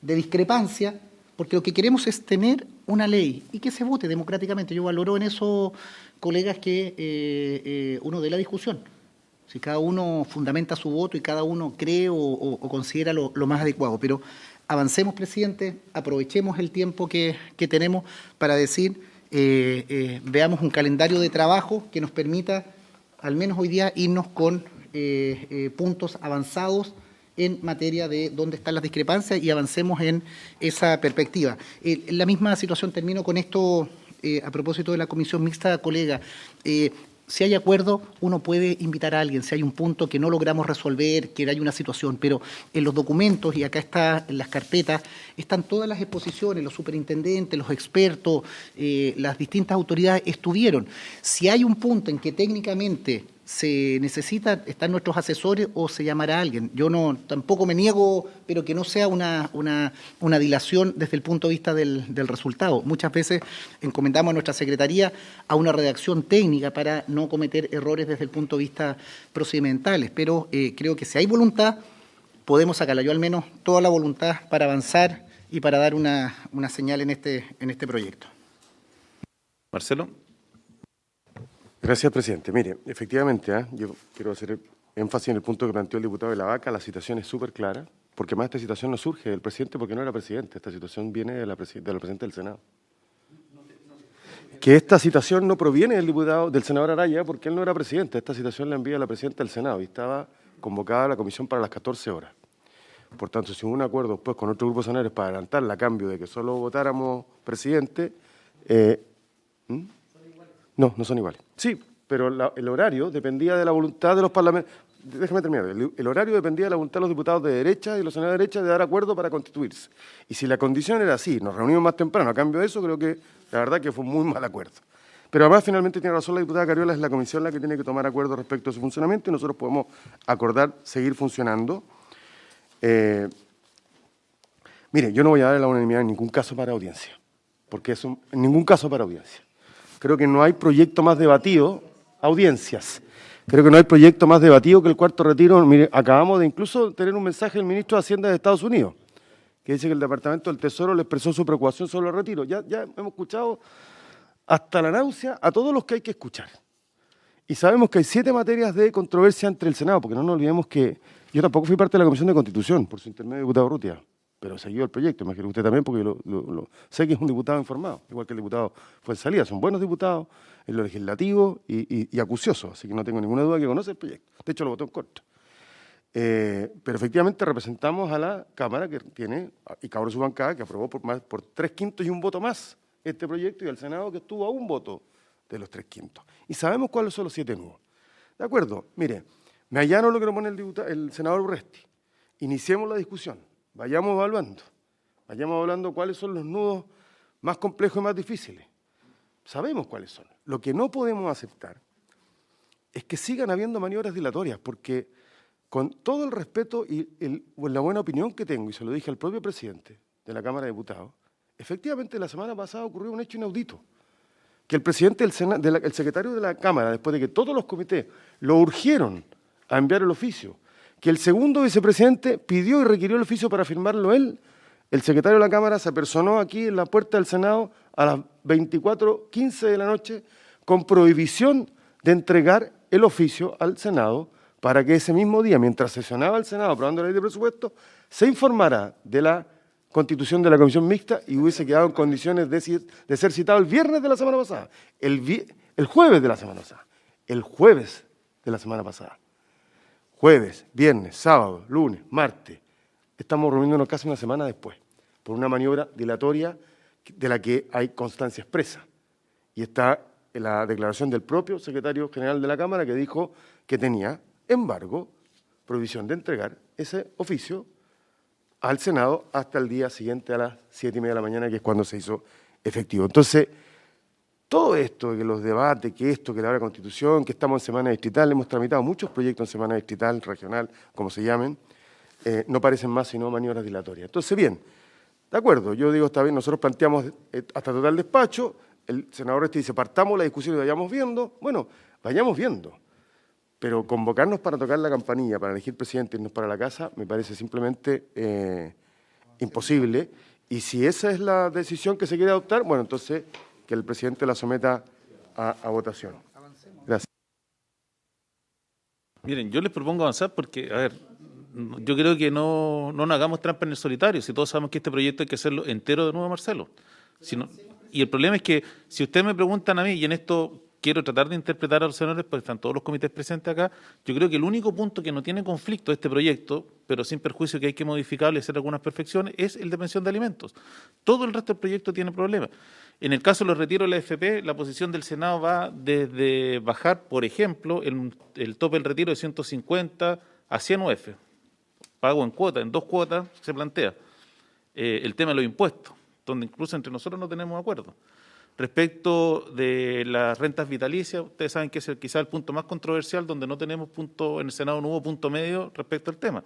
discrepancia, porque lo que queremos es tener una ley y que se vote democráticamente. Yo valoro en eso, colegas, que uno dé la discusión. Si cada uno fundamenta su voto y cada uno cree o considera lo más adecuado. Pero avancemos, presidente, aprovechemos el tiempo que tenemos para decir, veamos un calendario de trabajo que nos permita, al menos hoy día, irnos con puntos avanzados en materia de dónde están las discrepancias y avancemos en esa perspectiva. La misma situación, termino con esto a propósito de la comisión mixta, colega. Si hay acuerdo, uno puede invitar a alguien, si hay un punto que no logramos resolver, que hay una situación, pero en los documentos, y acá está en las carpetas, están todas las exposiciones, los superintendentes, los expertos, las distintas autoridades estuvieron. Si hay un punto en que técnicamente se necesita, están nuestros asesores o se llamará a alguien. Yo tampoco me niego, pero que no sea una dilación desde el punto de vista del resultado. Muchas veces encomendamos a nuestra secretaría a una redacción técnica para no cometer errores desde el punto de vista procedimentales, pero creo que si hay voluntad, podemos sacarla. Yo al menos toda la voluntad para avanzar y para dar una señal en este proyecto. Marcelo. Gracias, presidente. Mire, efectivamente, yo quiero hacer énfasis en el punto que planteó el diputado de la Vaca. La situación es súper clara, porque más esta situación no surge del presidente porque no era presidente. Esta situación viene de la presidenta del Senado. Que esta situación no proviene del senador Araya porque él no era presidente. Esta situación la envía la presidenta del Senado y estaba convocada a la comisión para las 14 horas. Por tanto, si hubo un acuerdo después con otro grupo de senadores para adelantarla a cambio de que solo votáramos presidente, no son iguales. Sí, pero el horario dependía de la voluntad de los parlamentarios. Déjeme terminar. El horario dependía de la voluntad de los diputados de derecha y los senadores de derecha de dar acuerdo para constituirse. Y si la condición era así, nos reunimos más temprano, a cambio de eso, creo que la verdad que fue un muy mal acuerdo. Pero además, finalmente, tiene razón la diputada Cariola, es la comisión la que tiene que tomar acuerdo respecto a su funcionamiento y nosotros podemos acordar seguir funcionando. Mire, yo no voy a dar la unanimidad en ningún caso para audiencia, porque eso, en ningún caso para audiencia. Creo que no hay proyecto más debatido, audiencias. Creo que no hay proyecto más debatido que el cuarto retiro. Mire, acabamos de incluso tener un mensaje del ministro de Hacienda de Estados Unidos, que dice que el Departamento del Tesoro le expresó su preocupación sobre los retiros. Ya hemos escuchado hasta la náusea a todos los que hay que escuchar. Y sabemos que hay 7 materias de controversia entre el Senado, porque no nos olvidemos que yo tampoco fui parte de la Comisión de Constitución, por su intermedio, diputado Urrutia, pero siguió el proyecto, imagino usted también, porque sé que es un diputado informado, igual que el diputado Fuenzalía, son buenos diputados en lo legislativo y acuciosos, así que no tengo ninguna duda que conoce el proyecto. De hecho, lo votó en contra. Pero efectivamente representamos a la Cámara que tiene, y cabró su bancada, que aprobó por 3/5 y un voto más este proyecto, y al Senado que estuvo a un voto de los 3/5. Y sabemos cuáles son los 7 nudos. ¿De acuerdo? Mire, me allano lo que nos pone el senador Urresti. Iniciemos la discusión. Vayamos evaluando cuáles son los nudos más complejos y más difíciles. Sabemos cuáles son. Lo que no podemos aceptar es que sigan habiendo maniobras dilatorias, porque con todo el respeto y la buena opinión que tengo, y se lo dije al propio presidente de la Cámara de Diputados, efectivamente la semana pasada ocurrió un hecho inaudito, que el presidente el secretario de la Cámara, después de que todos los comités lo urgieron a enviar el oficio, que el segundo vicepresidente pidió y requirió el oficio para firmarlo él, el secretario de la Cámara se apersonó aquí en la puerta del Senado a las 24:15 de la noche con prohibición de entregar el oficio al Senado para que ese mismo día, mientras sesionaba el Senado aprobando la ley de presupuesto, se informara de la constitución de la comisión mixta y hubiese quedado en condiciones de ser citado el viernes de la semana pasada, el jueves de la semana pasada, el jueves de la semana pasada. Jueves, viernes, sábado, lunes, martes. Estamos reuniéndonos casi una semana después, por una maniobra dilatoria de la que hay constancia expresa. Y está en la declaración del propio secretario general de la Cámara que dijo que tenía embargo, prohibición de entregar ese oficio al Senado hasta el día siguiente a las 7:30 de la mañana, que es cuando se hizo efectivo. Entonces, todo esto, que los debates, que la hora de Constitución, que estamos en semana distrital, hemos tramitado muchos proyectos en semana distrital, regional, como se llamen, no parecen más sino maniobras dilatorias. Entonces, bien, de acuerdo, yo digo, está bien, nosotros planteamos hasta total despacho, el senador dice, partamos la discusión y vayamos viendo. Bueno, vayamos viendo, pero convocarnos para tocar la campanilla, para elegir presidente y irnos para la casa, me parece simplemente imposible. Y si esa es la decisión que se quiere adoptar, bueno, entonces que el presidente la someta a votación. Gracias. Miren, yo les propongo avanzar porque, a ver, yo creo que no nos hagamos trampa en el solitario. Si todos sabemos que este proyecto hay que hacerlo entero de nuevo, Marcelo. Y el problema es que si ustedes me preguntan a mí, y en esto quiero tratar de interpretar a los senadores, porque están todos los comités presentes acá, yo creo que el único punto que no tiene conflicto de este proyecto, pero sin perjuicio que hay que modificarlo y hacer algunas perfecciones, es el de pensión de alimentos. Todo el resto del proyecto tiene problemas. En el caso de los retiros de la AFP, la posición del Senado va desde bajar, por ejemplo, el tope del retiro de 150 a 100 UF. Pago en cuotas, en 2 cuotas se plantea. El tema de los impuestos, donde incluso entre nosotros no tenemos acuerdo. Respecto de las rentas vitalicias, ustedes saben que es quizá el punto más controversial, donde no tenemos punto, en el Senado no hubo punto medio respecto al tema.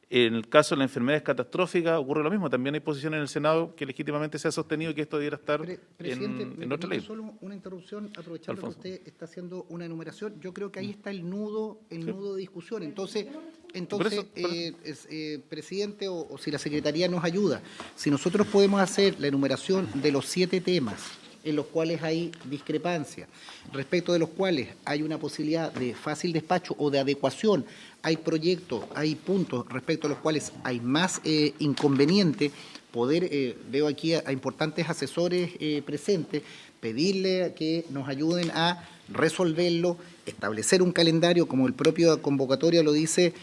En el caso de las enfermedades catastróficas ocurre lo mismo, también hay posiciones en el Senado que legítimamente se ha sostenido que esto debiera estar en otra ley. Solo una interrupción, aprovechando Alfonso, que usted está haciendo una enumeración, yo creo que ahí está el nudo de discusión. Entonces presidente, o si la Secretaría nos ayuda, si nosotros podemos hacer la enumeración de los 7 temas en los cuales hay discrepancia, respecto de los cuales hay una posibilidad de fácil despacho o de adecuación, hay proyectos, hay puntos respecto a los cuales hay más inconveniente, poder, veo aquí a importantes asesores presentes, pedirle que nos ayuden a resolverlo, establecer un calendario, como el propio convocatoria lo dice,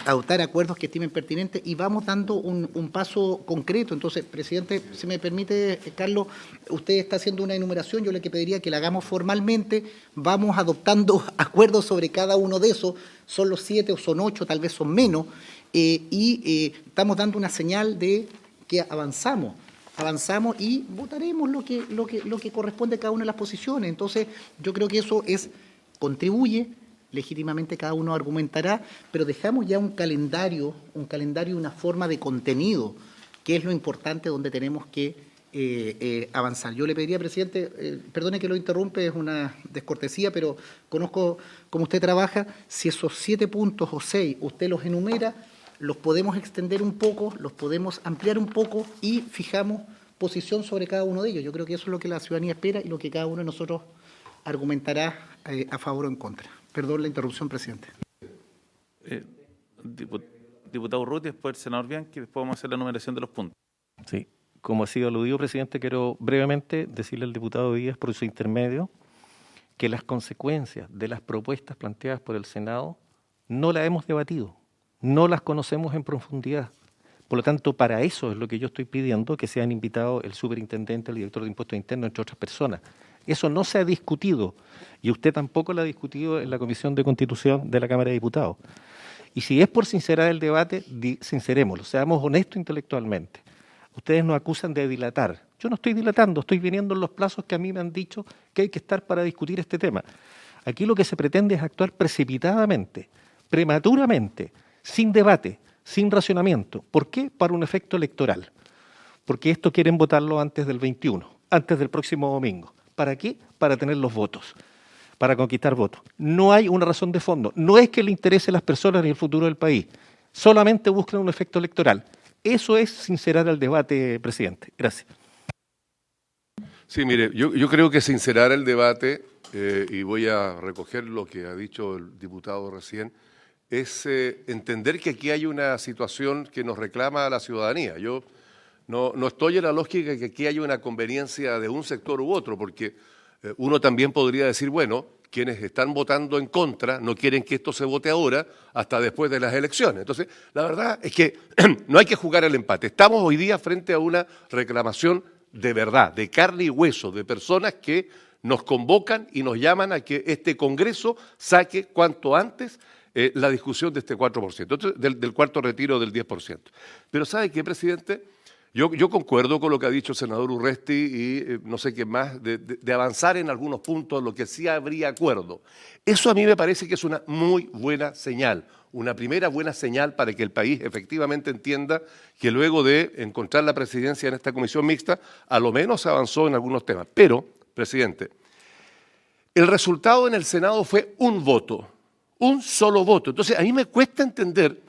adoptar acuerdos que estimen pertinentes y vamos dando un paso concreto. Entonces, presidente, si me permite, Carlos, usted está haciendo una enumeración, yo le pediría que la hagamos formalmente, vamos adoptando acuerdos sobre cada uno de esos, son los 7 o son 8, tal vez son menos, y estamos dando una señal de que avanzamos y votaremos lo que corresponde a cada una de las posiciones. Entonces, yo creo que eso contribuye, legítimamente cada uno argumentará, pero dejamos ya un calendario y una forma de contenido, que es lo importante donde tenemos que avanzar. Yo le pediría, presidente, perdone que lo interrumpe, es una descortesía, pero conozco cómo usted trabaja, si esos 7 puntos o 6 usted los enumera, los podemos extender un poco, los podemos ampliar un poco y fijamos posición sobre cada uno de ellos. Yo creo que eso es lo que la ciudadanía espera y lo que cada uno de nosotros argumentará a favor o en contra. Perdón la interrupción, presidente. Diputado Urrutia, después el senador Bianchi, después vamos a hacer la numeración de los puntos. Sí, como ha sido aludido, presidente, quiero brevemente decirle al diputado Díaz, por su intermedio, que las consecuencias de las propuestas planteadas por el Senado no las hemos debatido. No las conocemos en profundidad. Por lo tanto, para eso es lo que yo estoy pidiendo, que sean invitados el superintendente, el director de impuestos internos, entre otras personas. Eso no se ha discutido y usted tampoco lo ha discutido en la Comisión de Constitución de la Cámara de Diputados. Y si es por sincerar el debate, sincerémoslo, seamos honestos intelectualmente. Ustedes nos acusan de dilatar. Yo no estoy dilatando, estoy viniendo en los plazos que a mí me han dicho que hay que estar para discutir este tema. Aquí lo que se pretende es actuar precipitadamente, prematuramente, sin debate, sin racionamiento. ¿Por qué? Para un efecto electoral. Porque esto quieren votarlo antes del 21, antes del próximo domingo. ¿Para qué? Para tener los votos, para conquistar votos. No hay una razón de fondo. No es que le interese a las personas ni el futuro del país. Solamente buscan un efecto electoral. Eso es sincerar el debate, presidente. Gracias. Sí, mire, yo creo que sincerar el debate, y voy a recoger lo que ha dicho el diputado recién, es entender que aquí hay una situación que nos reclama a la ciudadanía. Yo no estoy en la lógica de que aquí hay una conveniencia de un sector u otro, porque uno también podría decir, bueno, quienes están votando en contra no quieren que esto se vote ahora hasta después de las elecciones. Entonces, la verdad es que no hay que jugar al empate. Estamos hoy día frente a una reclamación de verdad, de carne y hueso, de personas que nos convocan y nos llaman a que este Congreso saque cuanto antes la discusión de este 4%, del cuarto retiro del 10%. Pero ¿sabe qué, presidente? Yo concuerdo con lo que ha dicho el senador Urresti y no sé qué más, de avanzar en algunos puntos, lo que sí habría acuerdo. Eso a mí me parece que es una muy buena señal, una primera buena señal para que el país efectivamente entienda que luego de encontrar la presidencia en esta comisión mixta, a lo menos se avanzó en algunos temas. Pero, presidente, el resultado en el Senado fue un voto. Un solo voto. Entonces, a mí me cuesta entender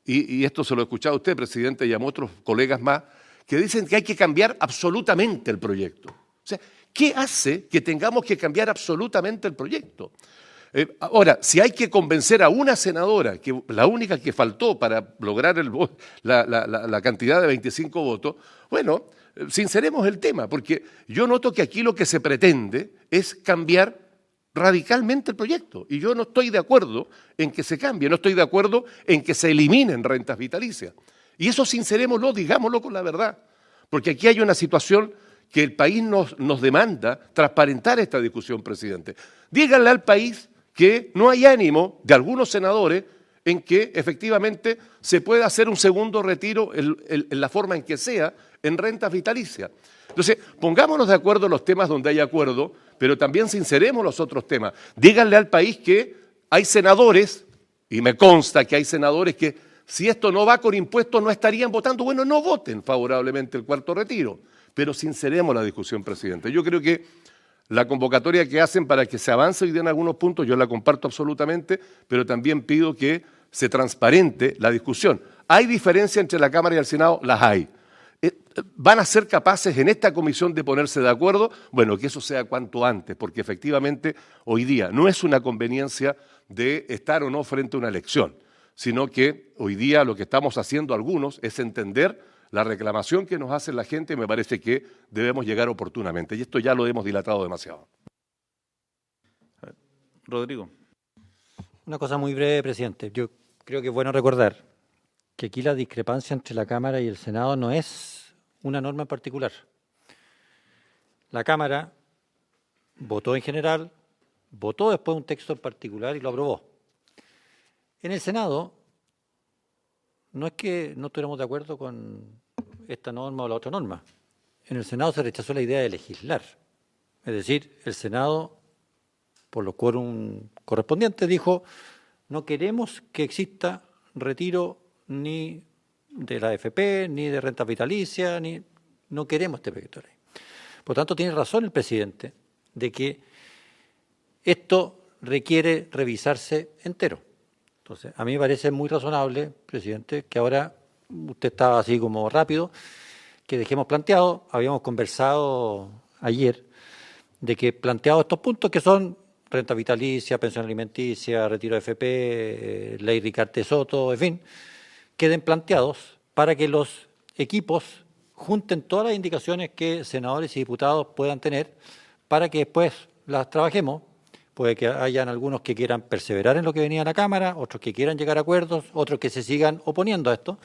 y esto se lo he escuchado a usted, presidente, y a otros colegas más, que dicen que hay que cambiar absolutamente el proyecto. O sea, ¿qué hace que tengamos que cambiar absolutamente el proyecto? Ahora, si hay que convencer a una senadora, que la única que faltó para lograr la cantidad de 25 votos, bueno, sinceremos el tema, porque yo noto que aquí lo que se pretende es cambiar radicalmente el proyecto. Y yo no estoy de acuerdo en que se cambie, no estoy de acuerdo en que se eliminen rentas vitalicias. Y eso sincerémoslo, digámoslo con la verdad, porque aquí hay una situación que el país nos demanda transparentar esta discusión, presidente. Díganle al país que no hay ánimo de algunos senadores en que efectivamente se pueda hacer un segundo retiro en la forma en que sea en rentas vitalicias. Entonces, pongámonos de acuerdo en los temas donde hay acuerdo, pero también sinceremos los otros temas. Díganle al país que hay senadores, y me consta que hay senadores que si esto no va con impuestos no estarían votando. Bueno, no voten favorablemente el cuarto retiro, pero sinceremos la discusión, presidente. Yo creo que la convocatoria que hacen para que se avance hoy día en algunos puntos, yo la comparto absolutamente, pero también pido que se transparente la discusión. ¿Hay diferencia entre la Cámara y el Senado? Las hay. ¿Van a ser capaces en esta comisión de ponerse de acuerdo? Bueno, que eso sea cuanto antes, porque efectivamente hoy día no es una conveniencia de estar o no frente a una elección, sino que hoy día lo que estamos haciendo algunos es entender la reclamación que nos hace la gente y me parece que debemos llegar oportunamente. Y esto ya lo hemos dilatado demasiado. Rodrigo. Una cosa muy breve, presidente. Yo creo que es bueno recordar que aquí la discrepancia entre la Cámara y el Senado no es una norma en particular. La Cámara votó en general, votó después un texto en particular y lo aprobó. En el Senado no es que no estuviéramos de acuerdo con esta norma o la otra norma. En el Senado se rechazó la idea de legislar. Es decir, el Senado, por los quórum correspondientes, dijo: no queremos que exista retiro ni de la AFP, ni de renta vitalicia, no queremos este proyecto de ley. Por tanto, tiene razón el presidente de que esto requiere revisarse entero. Entonces, a mí me parece muy razonable, presidente, que ahora usted estaba así como rápido, que dejemos planteado, habíamos conversado ayer, de que planteados estos puntos que son renta vitalicia, pensión alimenticia, retiro de FP, ley Ricarte Soto, en fin, queden planteados para que los equipos junten todas las indicaciones que senadores y diputados puedan tener para que después las trabajemos. Puede que hayan algunos que quieran perseverar en lo que venía a la Cámara, otros que quieran llegar a acuerdos, otros que se sigan oponiendo a esto.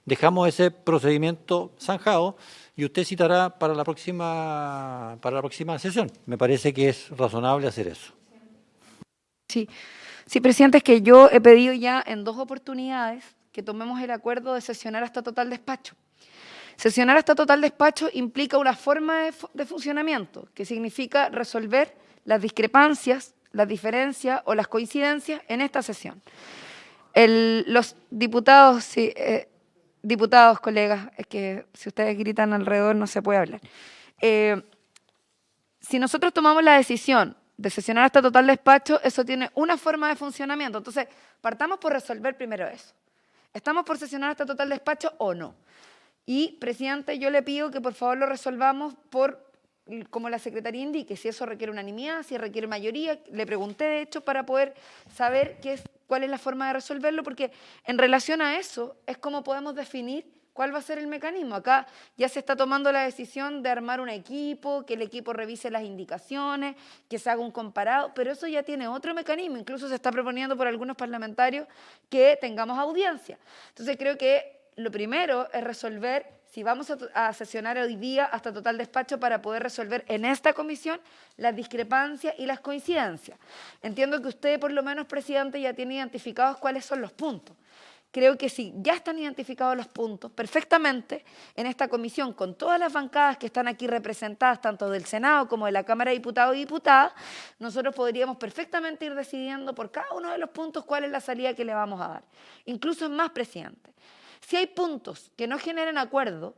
Dejamos ese procedimiento zanjado y usted citará para la próxima sesión. Me parece que es razonable hacer eso. Sí, presidente, es que yo he pedido ya en 2 oportunidades que tomemos el acuerdo de sesionar hasta total despacho. Sesionar hasta total despacho implica una forma de funcionamiento, que significa resolver las discrepancias, las diferencias o las coincidencias en esta sesión. Los diputados, diputados, colegas, es que si ustedes gritan alrededor no se puede hablar. Si nosotros tomamos la decisión de sesionar hasta total despacho, eso tiene una forma de funcionamiento. Entonces, partamos por resolver primero eso. ¿Estamos por sesionar hasta total despacho o no? Y, presidente, yo le pido que por favor lo resolvamos como la Secretaría indique, si eso requiere unanimidad, si requiere mayoría. Le pregunté, de hecho, para poder saber cuál es la forma de resolverlo, porque en relación a eso es como podemos definir cuál va a ser el mecanismo. Acá ya se está tomando la decisión de armar un equipo, que el equipo revise las indicaciones, que se haga un comparado, pero eso ya tiene otro mecanismo. Incluso se está proponiendo por algunos parlamentarios que tengamos audiencia. Entonces creo que lo primero es resolver si vamos a sesionar hoy día hasta total despacho para poder resolver en esta comisión las discrepancias y las coincidencias. Entiendo que usted, por lo menos, presidente, ya tiene identificados cuáles son los puntos. Creo que si ya están identificados los puntos, perfectamente en esta comisión, con todas las bancadas que están aquí representadas, tanto del Senado como de la Cámara de Diputados y Diputadas, nosotros podríamos perfectamente ir decidiendo por cada uno de los puntos cuál es la salida que le vamos a dar. Incluso es más, presidente. Si hay puntos que no generen acuerdo,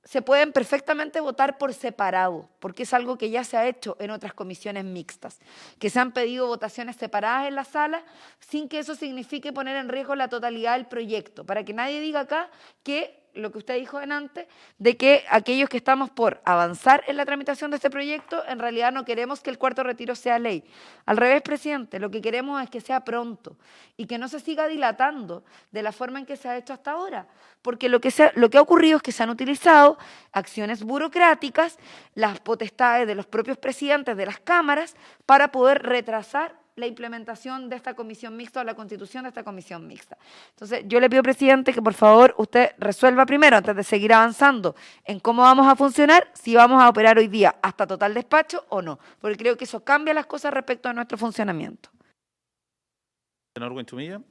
se pueden perfectamente votar por separado, porque es algo que ya se ha hecho en otras comisiones mixtas, que se han pedido votaciones separadas en la sala sin que eso signifique poner en riesgo la totalidad del proyecto, para que nadie diga acá que lo que usted dijo antes, de que aquellos que estamos por avanzar en la tramitación de este proyecto, en realidad no queremos que el cuarto retiro sea ley. Al revés, presidente, lo que queremos es que sea pronto y que no se siga dilatando de la forma en que se ha hecho hasta ahora, porque lo que ha ocurrido es que se han utilizado acciones burocráticas, las potestades de los propios presidentes de las cámaras para poder retrasar la implementación de esta comisión mixta o la constitución de esta comisión mixta. Entonces, yo le pido, presidente, que por favor usted resuelva primero, antes de seguir avanzando en cómo vamos a funcionar, si vamos a operar hoy día hasta total despacho o no, porque creo que eso cambia las cosas respecto a nuestro funcionamiento. Senador Buenchumilla.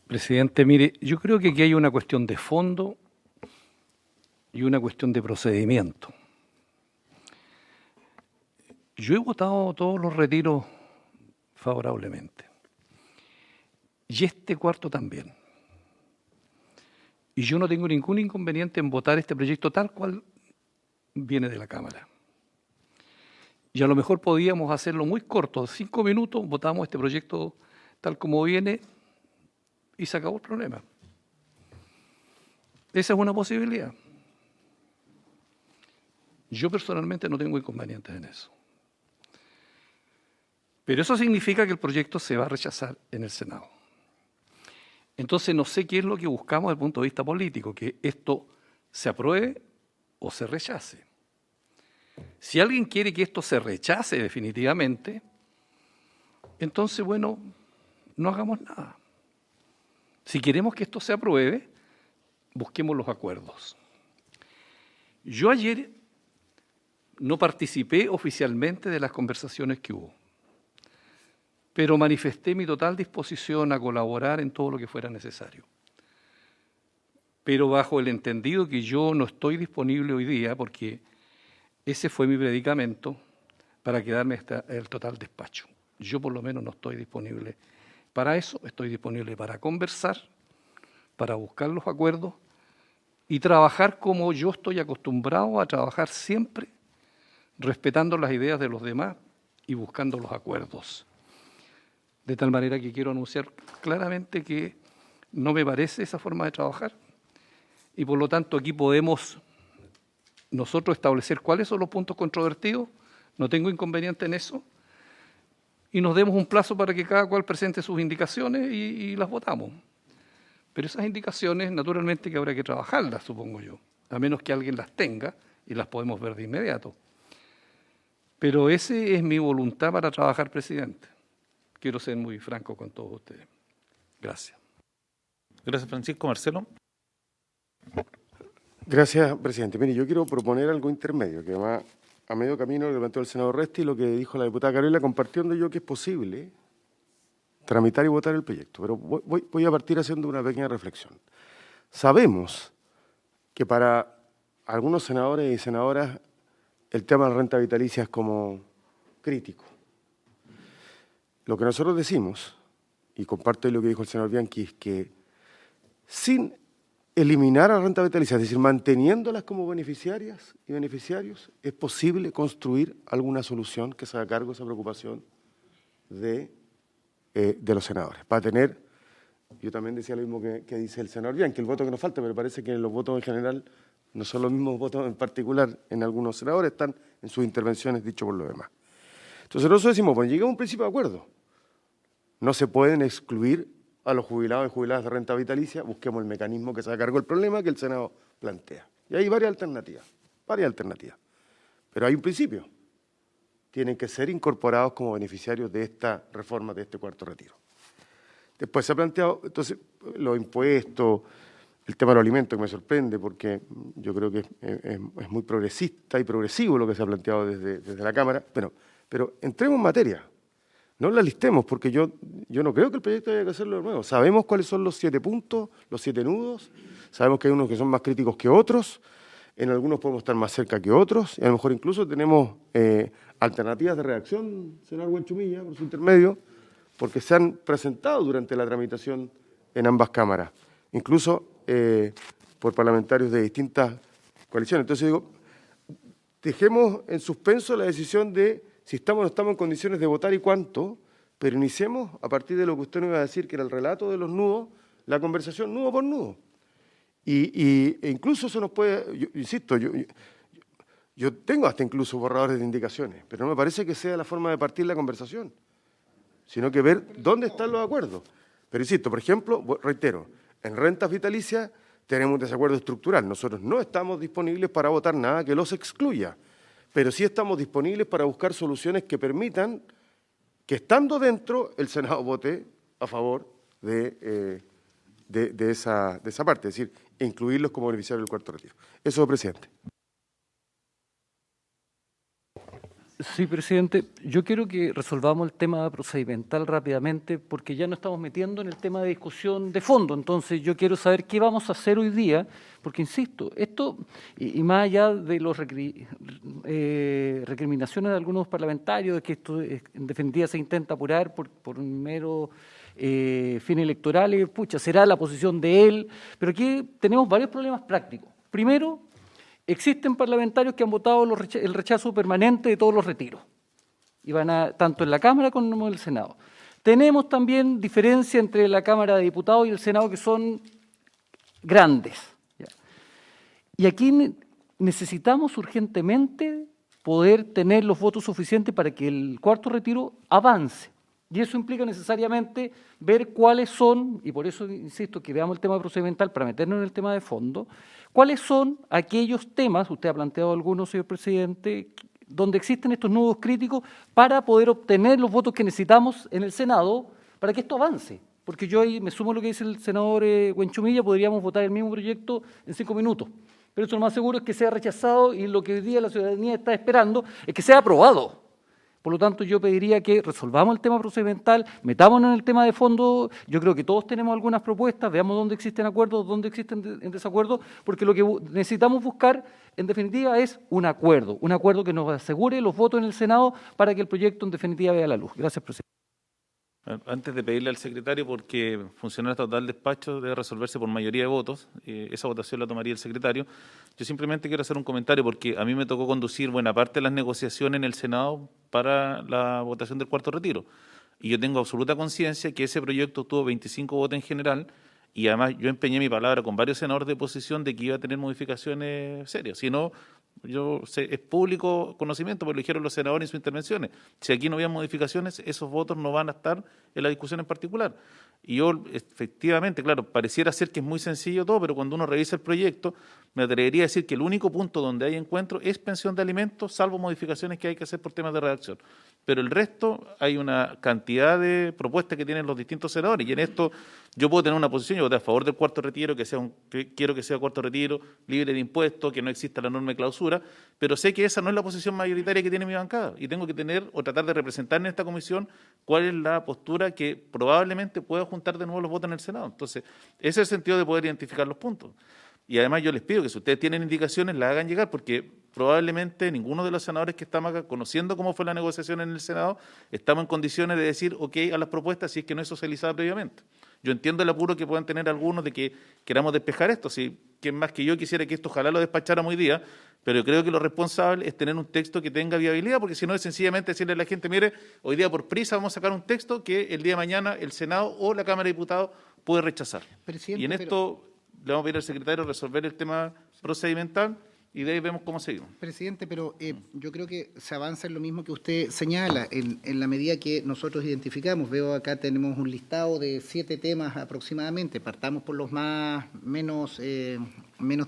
Presidente, mire, yo creo que aquí hay una cuestión de fondo y una cuestión de procedimiento. Yo he votado todos los retiros favorablemente. Y este cuarto también. Y yo no tengo ningún inconveniente en votar este proyecto tal cual viene de la Cámara. Y a lo mejor podíamos hacerlo muy corto, 5 minutos, votamos este proyecto tal como viene y se acabó el problema. Esa es una posibilidad. Yo personalmente no tengo inconvenientes en eso. Pero eso significa que el proyecto se va a rechazar en el Senado. Entonces no sé qué es lo que buscamos desde el punto de vista político, que esto se apruebe o se rechace. Si alguien quiere que esto se rechace definitivamente, entonces, bueno, no hagamos nada. Si queremos que esto se apruebe, busquemos los acuerdos. Yo ayer no participé oficialmente de las conversaciones que hubo, pero manifesté mi total disposición a colaborar en todo lo que fuera necesario. Pero bajo el entendido que yo no estoy disponible hoy día, porque ese fue mi predicamento para quedarme hasta el total despacho. Yo por lo menos no estoy disponible para eso, estoy disponible para conversar, para buscar los acuerdos y trabajar como yo estoy acostumbrado a trabajar siempre, respetando las ideas de los demás y buscando los acuerdos. De tal manera que quiero anunciar claramente que no me parece esa forma de trabajar y por lo tanto aquí podemos nosotros establecer cuáles son los puntos controvertidos, no tengo inconveniente en eso, y nos demos un plazo para que cada cual presente sus indicaciones y las votamos. Pero esas indicaciones naturalmente que habrá que trabajarlas, supongo yo, a menos que alguien las tenga y las podemos ver de inmediato. Pero esa es mi voluntad para trabajar, presidente. Quiero ser muy franco con todos ustedes. Gracias. Gracias, Francisco. Marcelo. Gracias, presidente. Mire, yo quiero proponer algo intermedio, que va a medio camino lo que planteó el senador Resti y lo que dijo la diputada Carola, compartiendo yo que es posible tramitar y votar el proyecto. Pero voy a partir haciendo una pequeña reflexión. Sabemos que para algunos senadores y senadoras el tema de la renta vitalicia es como crítico. Lo que nosotros decimos, y comparto lo que dijo el senador Bianchi, es que sin eliminar la renta vitalicia, es decir, manteniéndolas como beneficiarias y beneficiarios, es posible construir alguna solución que se haga cargo de esa preocupación de los senadores. Para tener, yo también decía lo mismo que dice el senador Bianchi, el voto que nos falta, pero parece que los votos en general no son los mismos votos en particular en algunos senadores, están en sus intervenciones dicho por los demás. Entonces nosotros decimos, pues lleguemos a un principio de acuerdo. No se pueden excluir a los jubilados y jubiladas de renta vitalicia, busquemos el mecanismo que se haga cargo del problema que el Senado plantea. Y hay varias alternativas. Pero hay un principio. Tienen que ser incorporados como beneficiarios de esta reforma, de este cuarto retiro. Después se ha planteado, entonces, los impuestos, el tema de los alimentos, que me sorprende porque yo creo que es muy progresista y progresivo lo que se ha planteado desde la Cámara. Pero entremos en materia. No la listemos, porque yo no creo que el proyecto haya que hacerlo de nuevo. Sabemos cuáles son los 7 puntos, los 7 nudos, sabemos que hay unos que son más críticos que otros, en algunos podemos estar más cerca que otros, y a lo mejor incluso tenemos alternativas de redacción, senador Buenchumilla, por su intermedio, porque se han presentado durante la tramitación en ambas cámaras. Incluso por parlamentarios de distintas coaliciones. Entonces digo, dejemos en suspenso la decisión de si estamos o no estamos en condiciones de votar y cuánto, pero iniciemos a partir de lo que usted nos iba a decir, que era el relato de los nudos, la conversación nudo por nudo. E incluso eso nos puede, insisto, yo tengo hasta incluso borradores de indicaciones, pero no me parece que sea la forma de partir la conversación, sino que ver dónde están los acuerdos. Pero insisto, por ejemplo, reitero, en rentas vitalicias tenemos un desacuerdo estructural. Nosotros no estamos disponibles para votar nada que los excluya, pero sí estamos disponibles para buscar soluciones que permitan que, estando dentro, el Senado vote a favor de esa parte, es decir, incluirlos como beneficiarios del cuarto retiro. Eso, presidente. Sí, presidente. Yo quiero que resolvamos el tema procedimental rápidamente porque ya nos estamos metiendo en el tema de discusión de fondo. Entonces, yo quiero saber qué vamos a hacer hoy día, porque, insisto, esto, y más allá de las recriminaciones de algunos parlamentarios, de que esto en definitiva se intenta apurar por un mero fin electorales, pucha, será la posición de él, pero aquí tenemos varios problemas prácticos. Primero, existen parlamentarios que han votado el rechazo permanente de todos los retiros, y van tanto en la Cámara como en el Senado. Tenemos también diferencia entre la Cámara de Diputados y el Senado que son grandes. ¿Ya? Y aquí necesitamos urgentemente poder tener los votos suficientes para que el cuarto retiro avance. Y eso implica necesariamente ver cuáles son, y por eso insisto que veamos el tema procedimental para meternos en el tema de fondo, cuáles son aquellos temas, usted ha planteado algunos, señor presidente, donde existen estos nudos críticos para poder obtener los votos que necesitamos en el Senado para que esto avance. Porque yo ahí me sumo a lo que dice el senador Huenchumilla, podríamos votar el mismo proyecto en 5 minutos. Pero eso lo más seguro es que sea rechazado y lo que hoy día la ciudadanía está esperando es que sea aprobado. Por lo tanto, yo pediría que resolvamos el tema procedimental, metámonos en el tema de fondo. Yo creo que todos tenemos algunas propuestas, veamos dónde existen acuerdos, dónde existen desacuerdos, porque lo que necesitamos buscar, en definitiva, es un acuerdo que nos asegure los votos en el Senado para que el proyecto, en definitiva, vea la luz. Gracias, presidente. Antes de pedirle al secretario, porque funcionario estatal del despacho debe resolverse por mayoría de votos, esa votación la tomaría el secretario. Yo simplemente quiero hacer un comentario porque a mí me tocó conducir buena parte de las negociaciones en el Senado para la votación del cuarto retiro. Y yo tengo absoluta conciencia que ese proyecto tuvo 25 votos en general y además yo empeñé mi palabra con varios senadores de oposición de que iba a tener modificaciones serias. Si no, es público conocimiento, porque lo dijeron los senadores en sus intervenciones. Si aquí no había modificaciones, esos votos no van a estar en la discusión en particular. Y yo, efectivamente, claro, pareciera ser que es muy sencillo todo, pero cuando uno revisa el proyecto, me atrevería a decir que el único punto donde hay encuentro es pensión de alimentos, salvo modificaciones que hay que hacer por temas de redacción. Pero el resto, hay una cantidad de propuestas que tienen los distintos senadores, y en esto yo puedo tener una posición, yo voté a favor del cuarto retiro, quiero que sea cuarto retiro, libre de impuestos, que no exista la norma de clausura, pero sé que esa no es la posición mayoritaria que tiene mi bancada, y tengo que tener o tratar de representar en esta comisión cuál es la postura que probablemente pueda juntar de nuevo los votos en el Senado. Entonces, ese es el sentido de poder identificar los puntos. Y además yo les pido que si ustedes tienen indicaciones, las hagan llegar, porque probablemente ninguno de los senadores que estamos acá, conociendo cómo fue la negociación en el Senado, estamos en condiciones de decir ok a las propuestas si es que no es socializada previamente. Yo entiendo el apuro que puedan tener algunos de que queramos despejar esto, si quien más que yo quisiera que esto ojalá lo despacháramos hoy día, pero yo creo que lo responsable es tener un texto que tenga viabilidad, porque si no es sencillamente decirle a la gente, mire, hoy día por prisa vamos a sacar un texto que el día de mañana el Senado o la Cámara de Diputados puede rechazar. Presidente, y en esto le vamos a pedir al secretario resolver el tema procedimental y de ahí vemos cómo seguimos. Presidente, pero yo creo que se avanza en lo mismo que usted señala, en la medida que nosotros identificamos. Veo acá tenemos un listado de 7 temas aproximadamente, partamos por los menos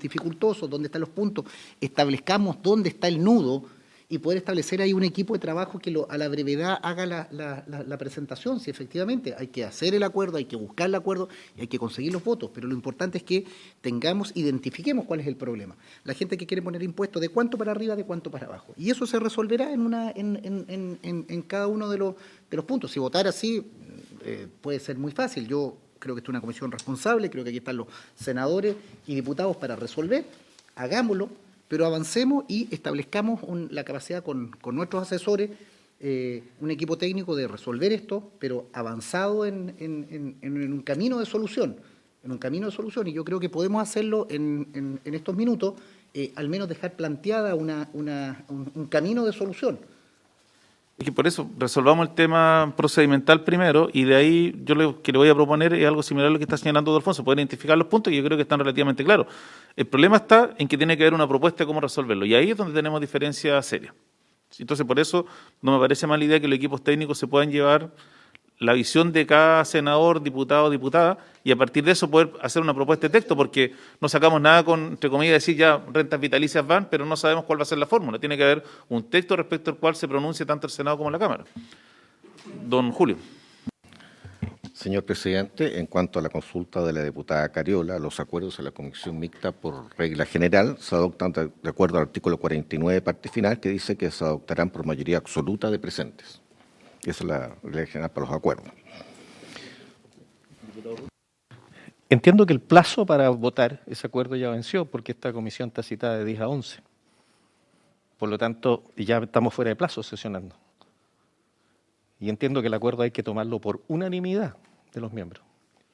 dificultosos, dónde están los puntos, establezcamos dónde está el nudo y poder establecer ahí un equipo de trabajo que a la brevedad haga la presentación. Si efectivamente hay que hacer el acuerdo, hay que buscar el acuerdo y hay que conseguir los votos, pero lo importante es que identifiquemos cuál es el problema. La gente que quiere poner impuestos de cuánto para arriba, de cuánto para abajo. Y eso se resolverá en cada uno de los puntos. Si votar así puede ser muy fácil. Yo creo que esta es una comisión responsable, creo que aquí están los senadores y diputados para resolver. Hagámoslo, pero avancemos y establezcamos la capacidad con nuestros asesores, un equipo técnico de resolver esto, pero avanzado en un camino de solución. en un camino de solución, y yo creo que podemos hacerlo en estos minutos, al menos dejar planteada un camino de solución. Es que por eso resolvamos el tema procedimental primero y de ahí yo lo que le voy a proponer es algo similar a lo que está señalando don Alfonso, poder identificar los puntos que yo creo que están relativamente claros. El problema está en que tiene que haber una propuesta de cómo resolverlo y ahí es donde tenemos diferencias serias. Entonces por eso no me parece mala idea que los equipos técnicos se puedan llevar la visión de cada senador, diputado, diputada, y a partir de eso poder hacer una propuesta de texto, porque no sacamos nada con, entre comillas, decir ya rentas vitalicias van, pero no sabemos cuál va a ser la fórmula. Tiene que haber un texto respecto al cual se pronuncie tanto el Senado como la Cámara. Don Julio. Señor presidente, en cuanto a la consulta de la diputada Cariola, los acuerdos en la comisión mixta por regla general se adoptan de acuerdo al artículo 49, parte final, que dice que se adoptarán por mayoría absoluta de presentes. Esa es la regla general para los acuerdos. Entiendo que el plazo para votar ese acuerdo ya venció, porque esta comisión está citada de 10 a 11. Por lo tanto, ya estamos fuera de plazo sesionando. Y entiendo que el acuerdo hay que tomarlo por unanimidad de los miembros.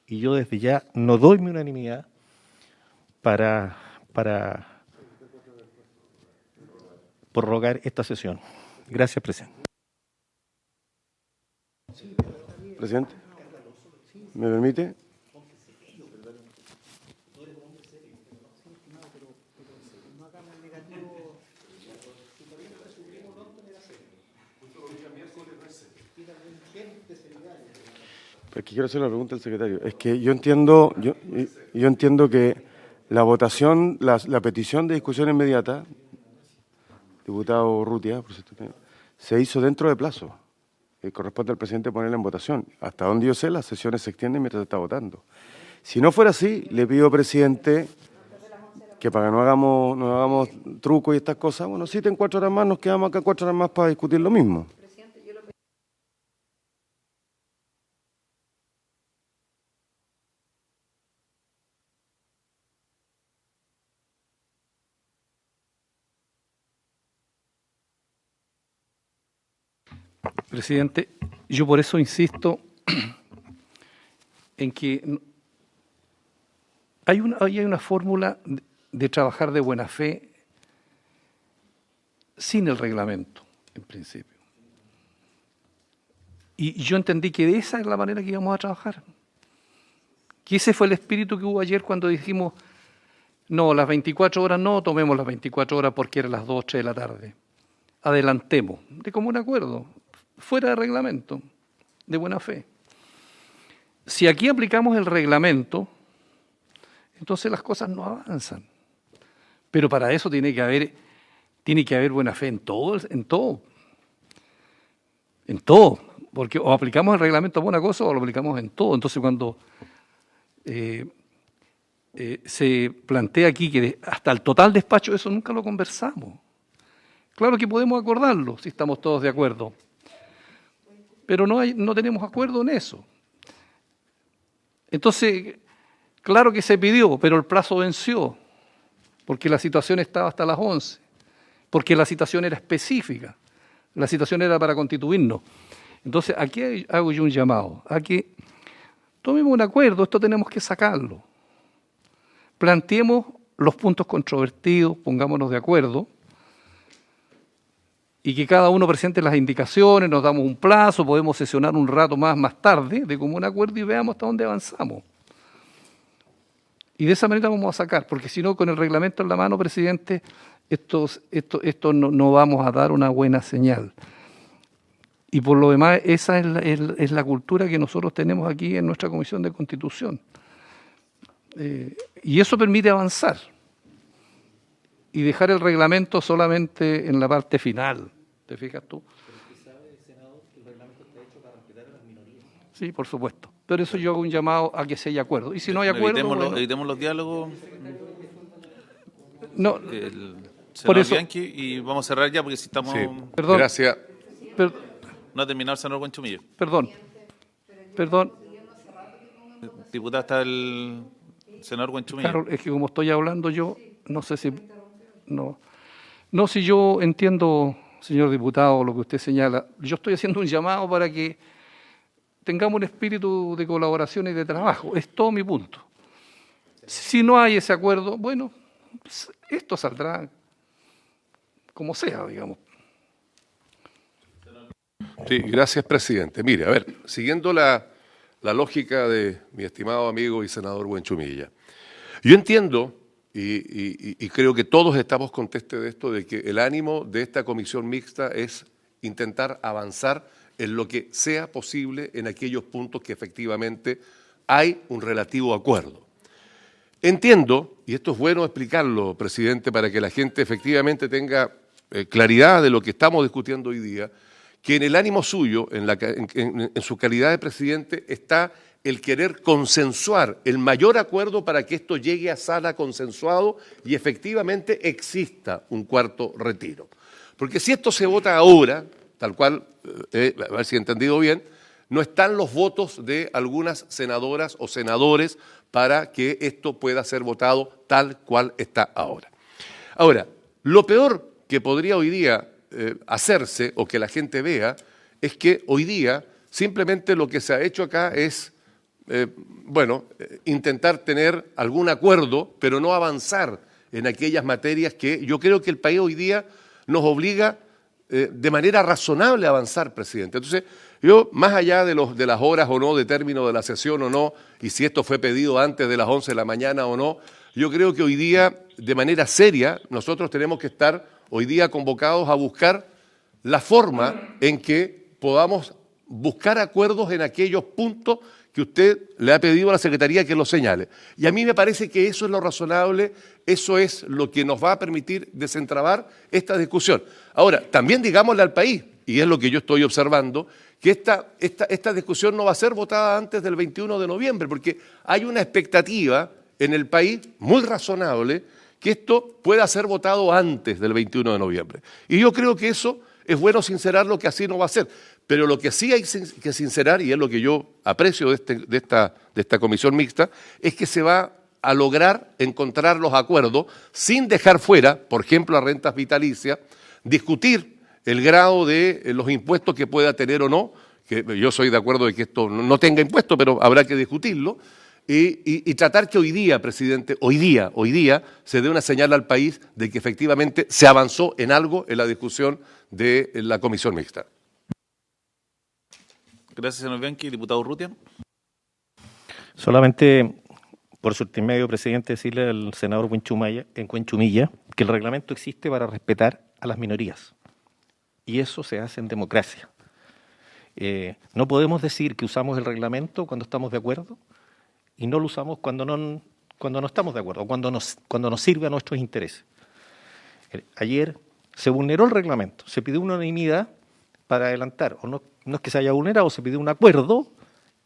Y yo desde ya no doy mi unanimidad para prorrogar esta sesión. Gracias, presidente. Presidente, ¿me permite? Porque quiero hacer una pregunta al secretario. Es que yo entiendo que la votación, la petición de discusión inmediata, diputado Urrutia, se hizo dentro de plazo. Corresponde al presidente ponerla en votación. Hasta donde yo sé, las sesiones se extienden mientras se está votando. Si no fuera así, le pido, presidente, que para que no hagamos trucos y estas cosas, bueno, citen 4 horas más, nos quedamos acá 4 horas más para discutir lo mismo. Presidente, yo por eso insisto en que hay una fórmula de trabajar de buena fe sin el reglamento, en principio. Y yo entendí que esa es la manera que íbamos a trabajar. Que ese fue el espíritu que hubo ayer cuando dijimos, no, las 24 horas no, tomemos las 24 horas porque eran las 2, 3 de la tarde. Adelantemos, de común acuerdo, fuera de reglamento, de buena fe. Si aquí aplicamos el reglamento, entonces las cosas no avanzan. Pero para eso tiene que haber buena fe en todo. Porque o aplicamos el reglamento a una cosa o lo aplicamos en todo. Entonces cuando se plantea aquí que hasta el total despacho, eso nunca lo conversamos. Claro que podemos acordarlo si estamos todos de acuerdo, pero no tenemos acuerdo en eso. Entonces, claro que se pidió, pero el plazo venció, porque la situación estaba hasta las 11, porque la situación era específica, la situación era para constituirnos. Entonces, aquí hago yo un llamado, a que tomemos un acuerdo, esto tenemos que sacarlo. Planteemos los puntos controvertidos, pongámonos de acuerdo, y que cada uno presente las indicaciones, nos damos un plazo, podemos sesionar un rato más tarde, de común acuerdo, y veamos hasta dónde avanzamos. Y de esa manera vamos a sacar, porque si no, con el reglamento en la mano, presidente, esto no vamos a dar una buena señal. Y por lo demás, esa es la cultura que nosotros tenemos aquí en nuestra Comisión de Constitución. Y eso permite avanzar. Y dejar el reglamento solamente en la parte final, ¿te fijas tú? Pero usted sabe, senador, que el reglamento está hecho para respetar a las minorías. Sí, por supuesto. Pero eso yo hago un llamado a que se haya acuerdo. Y si no hay acuerdo... Evitemos los diálogos. No, el por senador eso... Bianchi, y vamos a cerrar ya porque si estamos... Sí. Perdón. Gracias. No ha terminado el senador Buenchumillo. Perdón. Diputado, está el senador Buenchumillo. Claro, es que como estoy hablando yo, no sé si... No, si yo entiendo, señor diputado, lo que usted señala, yo estoy haciendo un llamado para que tengamos un espíritu de colaboración y de trabajo. Es todo mi punto. Si no hay ese acuerdo, bueno, esto saldrá como sea, digamos. Sí, gracias, presidente. Mire, a ver, siguiendo la lógica de mi estimado amigo y senador Buenchumilla, yo entiendo y creo que todos estamos conscientes de esto, de que el ánimo de esta comisión mixta es intentar avanzar en lo que sea posible en aquellos puntos que efectivamente hay un relativo acuerdo. Entiendo, y esto es bueno explicarlo, presidente, para que la gente efectivamente tenga claridad de lo que estamos discutiendo hoy día, que en el ánimo suyo, en su calidad de presidente, está el querer consensuar el mayor acuerdo para que esto llegue a sala consensuado y efectivamente exista un cuarto retiro. Porque si esto se vota ahora, tal cual, a ver si he entendido bien, no están los votos de algunas senadoras o senadores para que esto pueda ser votado tal cual está ahora. Ahora, lo peor que podría hoy día hacerse o que la gente vea es que hoy día simplemente lo que se ha hecho acá es, intentar tener algún acuerdo, pero no avanzar en aquellas materias que yo creo que el país hoy día nos obliga de manera razonable a avanzar, presidente. Entonces, yo, más allá de las horas o no, de término de la sesión o no, y si esto fue pedido antes de las 11 de la mañana o no, yo creo que hoy día, de manera seria, nosotros tenemos que estar hoy día convocados a buscar la forma en que podamos buscar acuerdos en aquellos puntos que usted le ha pedido a la Secretaría que lo señale. Y a mí me parece que eso es lo razonable, eso es lo que nos va a permitir desentrabar esta discusión. Ahora, también digámosle al país, y es lo que yo estoy observando, que esta discusión no va a ser votada antes del 21 de noviembre, porque hay una expectativa en el país muy razonable que esto pueda ser votado antes del 21 de noviembre. Y yo creo que eso es bueno sincerarlo, que así no va a ser. Pero lo que sí hay que sincerar, y es lo que yo aprecio de esta comisión mixta, es que se va a lograr encontrar los acuerdos sin dejar fuera, por ejemplo, a rentas vitalicias, discutir el grado de los impuestos que pueda tener o no, que yo soy de acuerdo de que esto no tenga impuestos, pero habrá que discutirlo, y tratar que hoy día, presidente, hoy día se dé una señal al país de que efectivamente se avanzó en algo en la discusión de la comisión mixta. Gracias, señor Bianchi. Diputado Urrutia. Solamente, por su intermedio, presidente, decirle al senador Buenchumilla que el reglamento existe para respetar a las minorías. Y eso se hace en democracia. No podemos decir que usamos el reglamento cuando estamos de acuerdo y no lo usamos cuando no estamos de acuerdo, cuando nos sirve a nuestros intereses. Ayer se vulneró el reglamento, se pidió unanimidad para adelantar, o no es que se haya vulnerado, se pidió un acuerdo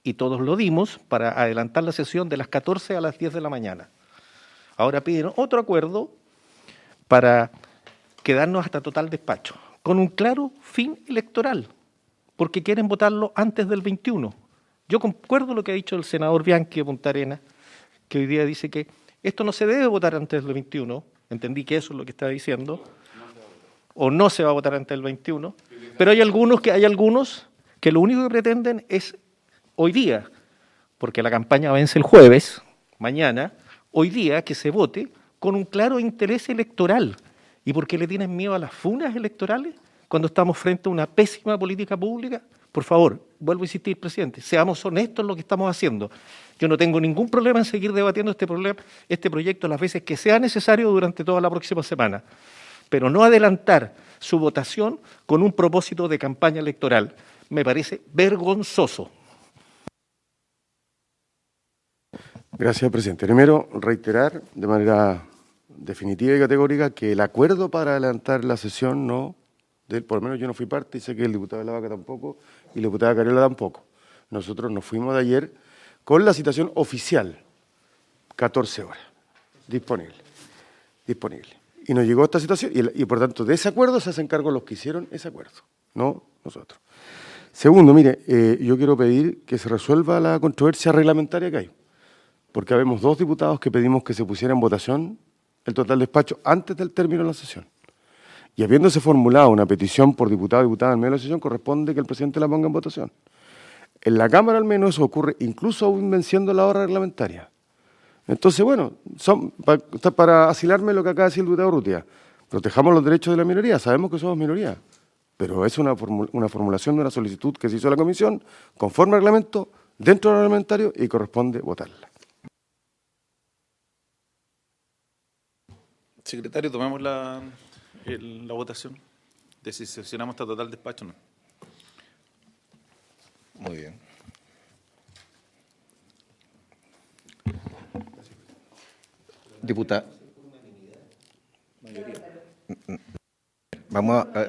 y todos lo dimos para adelantar la sesión de las 14 a las 10 de la mañana. Ahora piden otro acuerdo para quedarnos hasta total despacho, con un claro fin electoral, porque quieren votarlo antes del 21. Yo concuerdo lo que ha dicho el senador Bianchi de Punta Arenas, que hoy día dice que esto no se debe votar antes del 21, entendí que eso es lo que estaba diciendo, o no se va a votar antes del 21, pero hay algunos que lo único que pretenden es hoy día, porque la campaña vence el jueves, mañana, hoy día que se vote con un claro interés electoral. ¿Y por qué le tienen miedo a las funas electorales cuando estamos frente a una pésima política pública? Por favor, vuelvo a insistir, presidente, seamos honestos en lo que estamos haciendo. Yo no tengo ningún problema en seguir debatiendo este proyecto las veces que sea necesario durante toda la próxima semana, pero no adelantar su votación con un propósito de campaña electoral. Me parece vergonzoso. Gracias, presidente. Primero, reiterar de manera definitiva y categórica que el acuerdo para adelantar la sesión por lo menos yo no fui parte, y sé que el diputado de la Vaca tampoco, y la diputada Cariola tampoco. Nosotros nos fuimos de ayer con la citación oficial, 14 horas, disponible. Y nos llegó esta situación, y por tanto de ese acuerdo se hacen cargo los que hicieron ese acuerdo, no nosotros. Segundo, mire, yo quiero pedir que se resuelva la controversia reglamentaria que hay, porque habemos 2 diputados que pedimos que se pusiera en votación el total despacho antes del término de la sesión. Y habiéndose formulado una petición por diputado o diputada en medio de la sesión, corresponde que el presidente la ponga en votación. En la Cámara al menos eso ocurre incluso aún venciendo la hora reglamentaria. Entonces, bueno, para asilarme lo que acaba de decir el diputado Urrutia, protejamos los derechos de la minoría, sabemos que somos minoría, pero es una formulación de una solicitud que se hizo a la comisión, conforme al reglamento, dentro del reglamentario, y corresponde votarla. Secretario, tomamos la votación de si sesionamos hasta total despacho o no. Muy bien. Diputada. Vamos a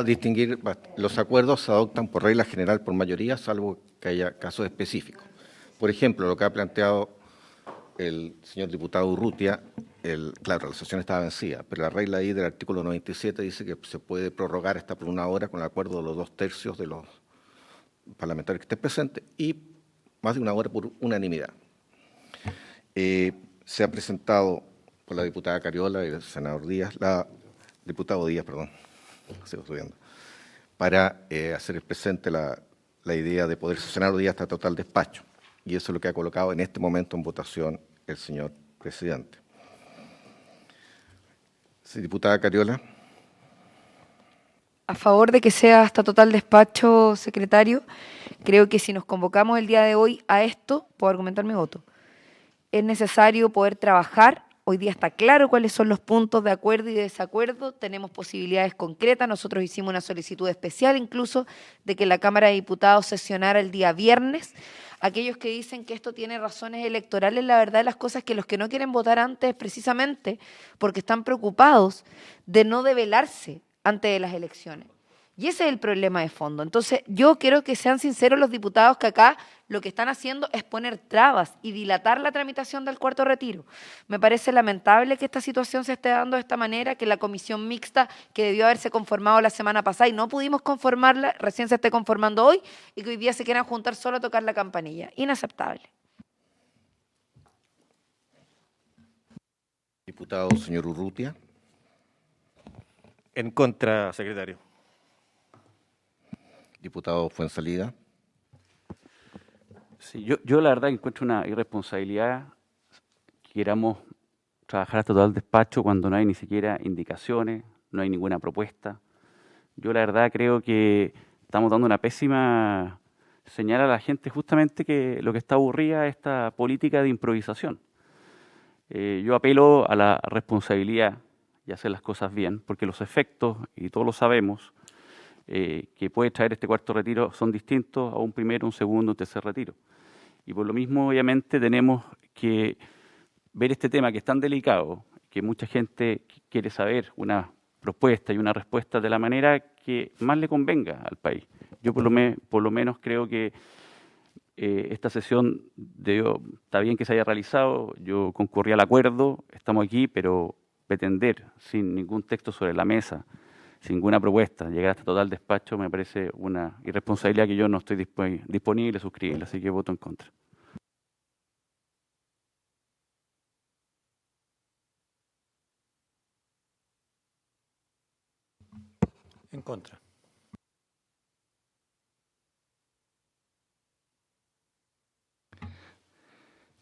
distinguir, los acuerdos se adoptan por regla general por mayoría, salvo que haya casos específicos. Por ejemplo, lo que ha planteado el señor diputado Urrutia, claro, la sesión estaba vencida, pero la regla ahí del artículo 97 dice que se puede prorrogar hasta por 1 hora con el acuerdo de los 2/3 de los parlamentarios que estén presentes y más de 1 hora por unanimidad. Se ha presentado por la diputada Cariola y el senador Díaz, diputado Díaz, perdón, sigo subiendo, para hacer presente la idea de poder sesionar los días hasta total despacho. Y eso es lo que ha colocado en este momento en votación el señor presidente. Sí, diputada Cariola. A favor de que sea hasta total despacho, secretario. Creo que si nos convocamos el día de hoy a esto, puedo argumentar mi voto. Es necesario poder trabajar. Hoy día está claro cuáles son los puntos de acuerdo y de desacuerdo. Tenemos posibilidades concretas. Nosotros hicimos una solicitud especial incluso de que la Cámara de Diputados sesionara el día viernes. Aquellos que dicen que esto tiene razones electorales, la verdad de las cosas es que los que no quieren votar antes es precisamente porque están preocupados de no develarse antes de las elecciones. Y ese es el problema de fondo. Entonces, yo quiero que sean sinceros los diputados que acá lo que están haciendo es poner trabas y dilatar la tramitación del cuarto retiro. Me parece lamentable que esta situación se esté dando de esta manera, que la comisión mixta que debió haberse conformado la semana pasada y no pudimos conformarla, recién se esté conformando hoy y que hoy día se quieran juntar solo a tocar la campanilla. Inaceptable. Diputado señor Urrutia. En contra, secretario. Diputado Fuenzalida. Sí, yo la verdad encuentro una irresponsabilidad que queramos trabajar hasta total despacho cuando no hay ni siquiera indicaciones, no hay ninguna propuesta. Yo la verdad creo que estamos dando una pésima señal a la gente justamente que lo que está aburrida es esta política de improvisación. Yo apelo a la responsabilidad y hacer las cosas bien, porque los efectos, y todos lo sabemos, que puede traer este cuarto retiro son distintos a un primero, un segundo, un tercer retiro. Y por lo mismo, obviamente, tenemos que ver este tema que es tan delicado, que mucha gente quiere saber una propuesta y una respuesta de la manera que más le convenga al país. Yo por lo menos creo que esta sesión está bien que se haya realizado, yo concurrí al acuerdo, estamos aquí, pero pretender sin ningún texto sobre la mesa, sin ninguna propuesta, llegar hasta total despacho me parece una irresponsabilidad que yo no estoy disponible a suscribirla, así que voto en contra. En contra.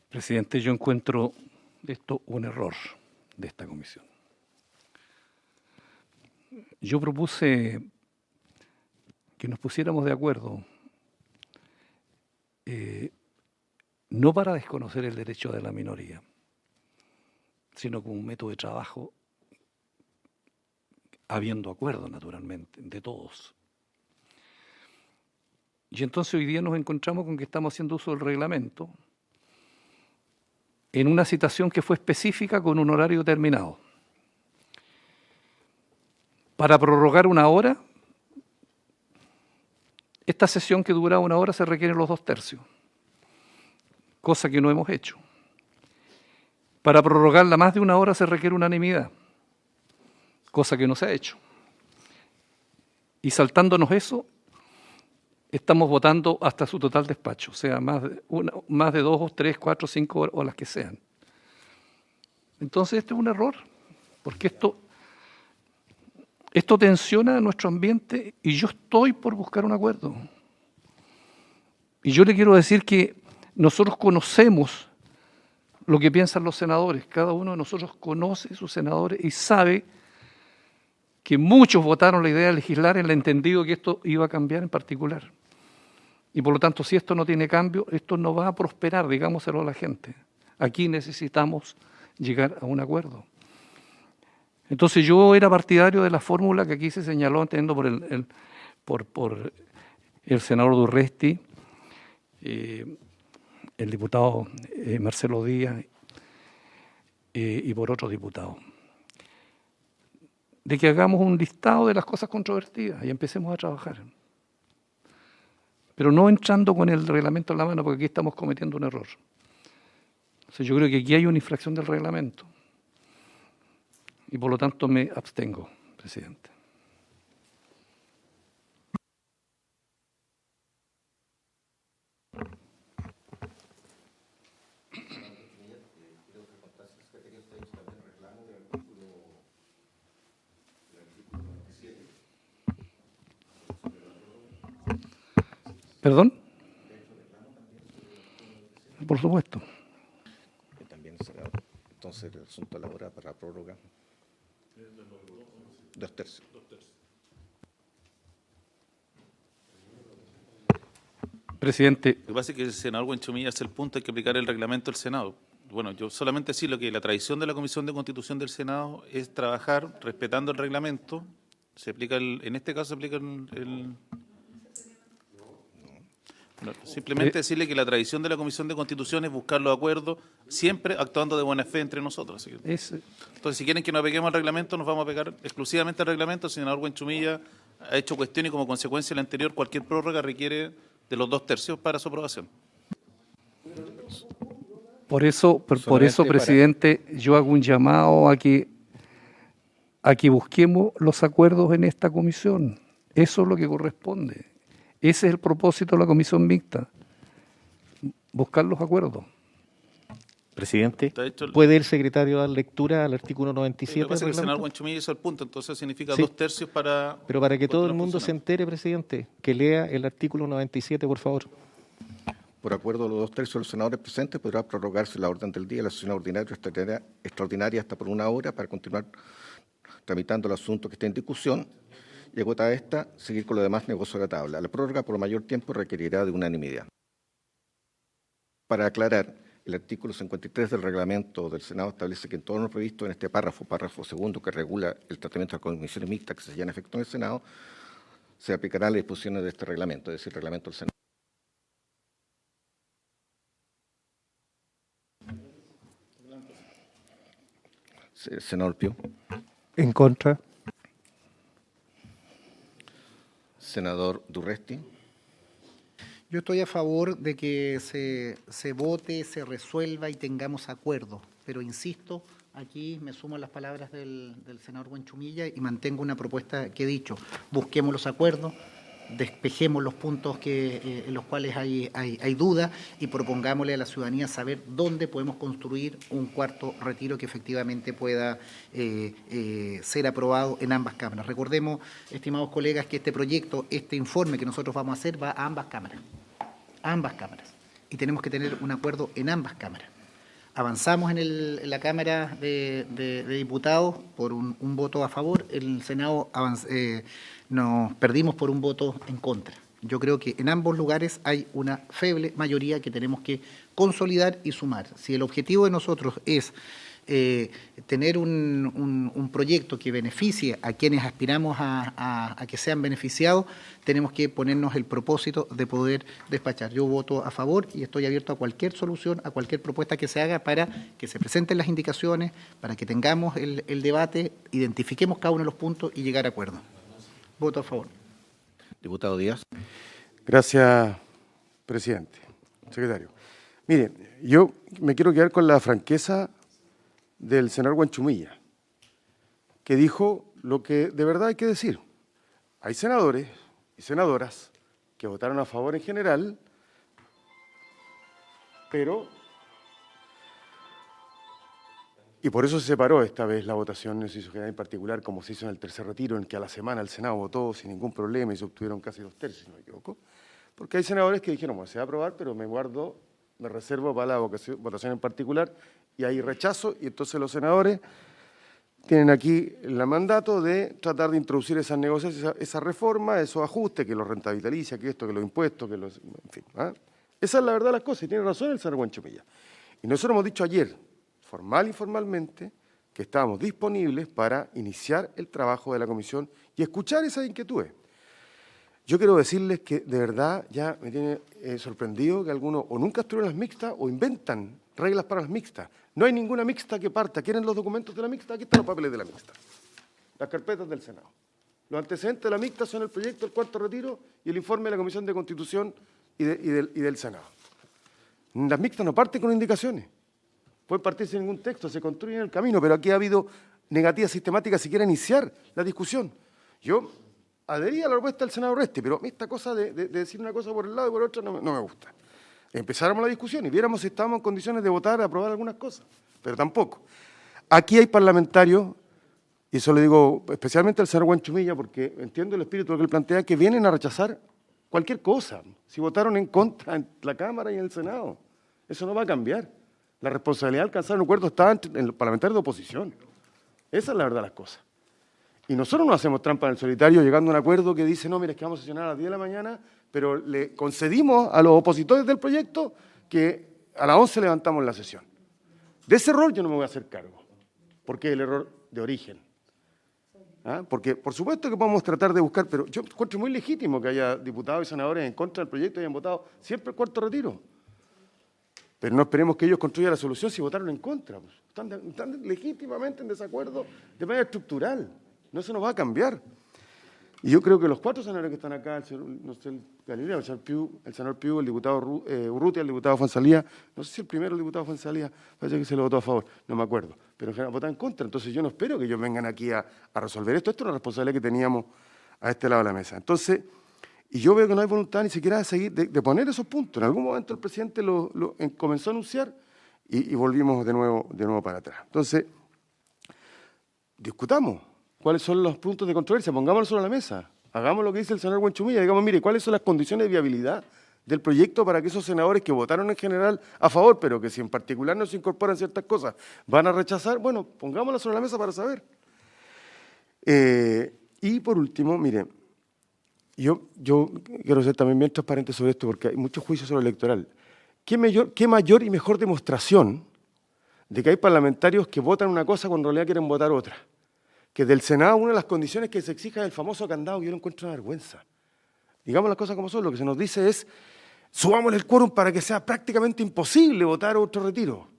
Presidente, yo encuentro esto un error de esta comisión. Yo propuse que nos pusiéramos de acuerdo, no para desconocer el derecho de la minoría, sino como un método de trabajo, habiendo acuerdo, naturalmente, de todos. Y entonces hoy día nos encontramos con que estamos haciendo uso del reglamento en una citación que fue específica con un horario determinado. Para prorrogar 1 hora, esta sesión que dura 1 hora se requieren los 2/3, cosa que no hemos hecho. Para prorrogarla más de 1 hora se requiere unanimidad, cosa que no se ha hecho. Y saltándonos eso, estamos votando hasta su total despacho, o sea, más de 2, 3, 4, 5 horas o las que sean. Entonces, este es un error, porque esto tensiona nuestro ambiente y yo estoy por buscar un acuerdo. Y yo le quiero decir que nosotros conocemos lo que piensan los senadores. Cada uno de nosotros conoce a sus senadores y sabe que muchos votaron la idea de legislar en el entendido que esto iba a cambiar en particular. Y por lo tanto, si esto no tiene cambio, esto no va a prosperar, digámoselo a la gente. Aquí necesitamos llegar a un acuerdo. Entonces yo era partidario de la fórmula que aquí se señaló, entiendo, por el senador Durresti, el diputado Marcelo Díaz y por otros diputados, de que hagamos un listado de las cosas controvertidas y empecemos a trabajar. Pero no entrando con el reglamento en la mano, porque aquí estamos cometiendo un error. O sea, yo creo que aquí hay una infracción del reglamento y por lo tanto me abstengo, presidente. ¿Perdón? Por supuesto. También será entonces el asunto de la hora para la prórroga. 2/3. Presidente. Lo que pasa es que el senador Buenchumilla hace el punto, hay que aplicar el reglamento del Senado. Bueno, yo solamente decirlo que la tradición de la Comisión de Constitución del Senado es trabajar respetando el reglamento. Se aplica en este caso se aplica no, simplemente decirle que la tradición de la Comisión de Constitución es buscar los acuerdos, siempre actuando de buena fe entre nosotros. Así que, entonces, si quieren que nos apeguemos al reglamento, nos vamos a pegar exclusivamente al reglamento. El senador Buenchumilla ha hecho cuestión y como consecuencia de la anterior, cualquier prórroga requiere de los 2/3 para su aprobación. Por eso, presidente, yo hago un llamado a que busquemos los acuerdos en esta comisión. Eso es lo que corresponde. Ese es el propósito de la comisión mixta, buscar los acuerdos. Presidente, ¿puede el secretario dar lectura al artículo 97? Lo que pasa es que el senador Buenchumilla hizo el punto, entonces significa 2/3 para... Pero para que todo el mundo se entere, presidente, que lea el artículo 97, por favor. Por acuerdo de los 2/3 de los senadores presentes, podrá prorrogarse la orden del día de la sesión ordinaria o extraordinaria hasta por 1 hora para continuar tramitando el asunto que esté en discusión y agotada esta, seguir con los demás negocios de la tabla. La prórroga por mayor tiempo requerirá de unanimidad. Para aclarar, el artículo 53 del reglamento del Senado establece que en todo lo previsto en este párrafo segundo que regula el tratamiento de las comisiones mixtas que se llevan a efecto en el Senado, se aplicarán las disposiciones de este reglamento, es decir, el reglamento del Senado. Senador Pío. En contra. Senador Durresti. Yo estoy a favor de que se vote, se resuelva y tengamos acuerdo, pero insisto, aquí me sumo a las palabras del senador Buenchumilla y mantengo una propuesta que he dicho: busquemos los acuerdos, despejemos los puntos en los cuales hay duda y propongámosle a la ciudadanía saber dónde podemos construir un cuarto retiro que efectivamente pueda ser aprobado en ambas cámaras. Recordemos, estimados colegas, que este proyecto, este informe que nosotros vamos a hacer va a ambas cámaras, y tenemos que tener un acuerdo en ambas cámaras. Avanzamos en la Cámara de Diputados por un voto a favor, en el Senado nos perdimos por un voto en contra. Yo creo que en ambos lugares hay una feble mayoría que tenemos que consolidar y sumar. Si el objetivo de nosotros es tener un proyecto que beneficie a quienes aspiramos a que sean beneficiados, tenemos que ponernos el propósito de poder despachar. Yo voto a favor y estoy abierto a cualquier solución, a cualquier propuesta que se haga para que se presenten las indicaciones, para que tengamos el debate, identifiquemos cada uno de los puntos y llegar a acuerdo. Voto a favor. Diputado Díaz. Gracias, presidente. Secretario. Mire, yo me quiero quedar con la franqueza del senador Buenchumilla, que dijo lo que de verdad hay que decir. Hay senadores y senadoras que votaron a favor en general, pero... Y por eso se separó esta vez la votación, no se hizo general en particular, como se hizo en el tercer retiro, en que a la semana el Senado votó sin ningún problema y se obtuvieron casi 2/3, si no me equivoco. Porque hay senadores que dijeron, bueno, se va a aprobar, pero me guardo me reservo para la votación en particular, y hay rechazo, y entonces los senadores tienen aquí el mandato de tratar de introducir esas negociaciones, esa reforma, esos ajustes, que los rentabiliza, que esto, que los impuestos, que los... En fin, ¿ah? Esa es la verdad de las cosas, y tiene razón el señor Huanchomilla. Y nosotros hemos dicho ayer, formal e informalmente, que estábamos disponibles para iniciar el trabajo de la comisión y escuchar esas inquietudes. Yo quiero decirles que de verdad ya me tiene sorprendido que algunos o nunca estuvieron en las mixtas o inventan reglas para las mixtas. No hay ninguna mixta que parta. ¿Quieren los documentos de la mixta? Aquí están los papeles de la mixta. Las carpetas del Senado. Los antecedentes de la mixta son el proyecto del cuarto retiro y el informe de la Comisión de Constitución y del Senado. Las mixtas no parten con indicaciones. Pueden partir sin ningún texto, se construyen en el camino, pero aquí ha habido negativa sistemática si quiere iniciar la discusión. Yo adhería a la propuesta del senador Oresti, pero esta cosa de decir una cosa por el lado y por otra no me gusta. Empezáramos la discusión y viéramos si estábamos en condiciones de votar, aprobar algunas cosas, pero tampoco. Aquí hay parlamentarios, y eso le digo especialmente al señor Huanchomilla, porque entiendo el espíritu de lo que él plantea, que vienen a rechazar cualquier cosa. Si votaron en contra en la Cámara y en el Senado, eso no va a cambiar. La responsabilidad de alcanzar un acuerdo está en los parlamentarios de oposición. Esa es la verdad de las cosas. Y nosotros no hacemos trampa en el solitario llegando a un acuerdo que dice, no, mira, es que vamos a sesionar a las 10 de la mañana, pero le concedimos a los opositores del proyecto que a las 11 levantamos la sesión. De ese error yo no me voy a hacer cargo, porque es el error de origen. ¿Ah? Porque, por supuesto que podemos tratar de buscar, pero yo encuentro muy legítimo que haya diputados y senadores en contra del proyecto y hayan votado siempre el cuarto retiro. Pero no esperemos que ellos construyan la solución si votaron en contra. Pues. Están legítimamente en desacuerdo de manera estructural. No se nos va a cambiar. Y yo creo que los 4 senadores que están acá, el señor, no sé, el Galileo, el senador Piu, el diputado Urrutia, el diputado Fuenzalía, no sé si el primero el diputado Fuenzalía, parece que se lo votó a favor, no me acuerdo, pero en general votaron en contra. Entonces yo no espero que ellos vengan aquí a resolver esto. Esto es una responsabilidad que teníamos a este lado de la mesa. Entonces, y yo veo que no hay voluntad ni siquiera de seguir, de poner esos puntos. En algún momento el presidente comenzó a anunciar y volvimos de nuevo para atrás. Entonces, discutamos cuáles son los puntos de controversia, pongámoslo sobre la mesa, hagamos lo que dice el senador Huanchomilla, digamos, mire, cuáles son las condiciones de viabilidad del proyecto para que esos senadores que votaron en general a favor, pero que si en particular no se incorporan ciertas cosas, van a rechazar, bueno, pongámoslo sobre la mesa para saber. Y por último, mire, yo quiero ser también bien transparente sobre esto, porque hay muchos juicios sobre lo electoral. ¿Qué mayor y mejor demostración de que hay parlamentarios que votan una cosa cuando en realidad quieren votar otra? Que del Senado una de las condiciones que se exija es el famoso candado, que yo no encuentro una vergüenza. Digamos las cosas como son, lo que se nos dice es, subámosle el quórum para que sea prácticamente imposible votar otro retiro.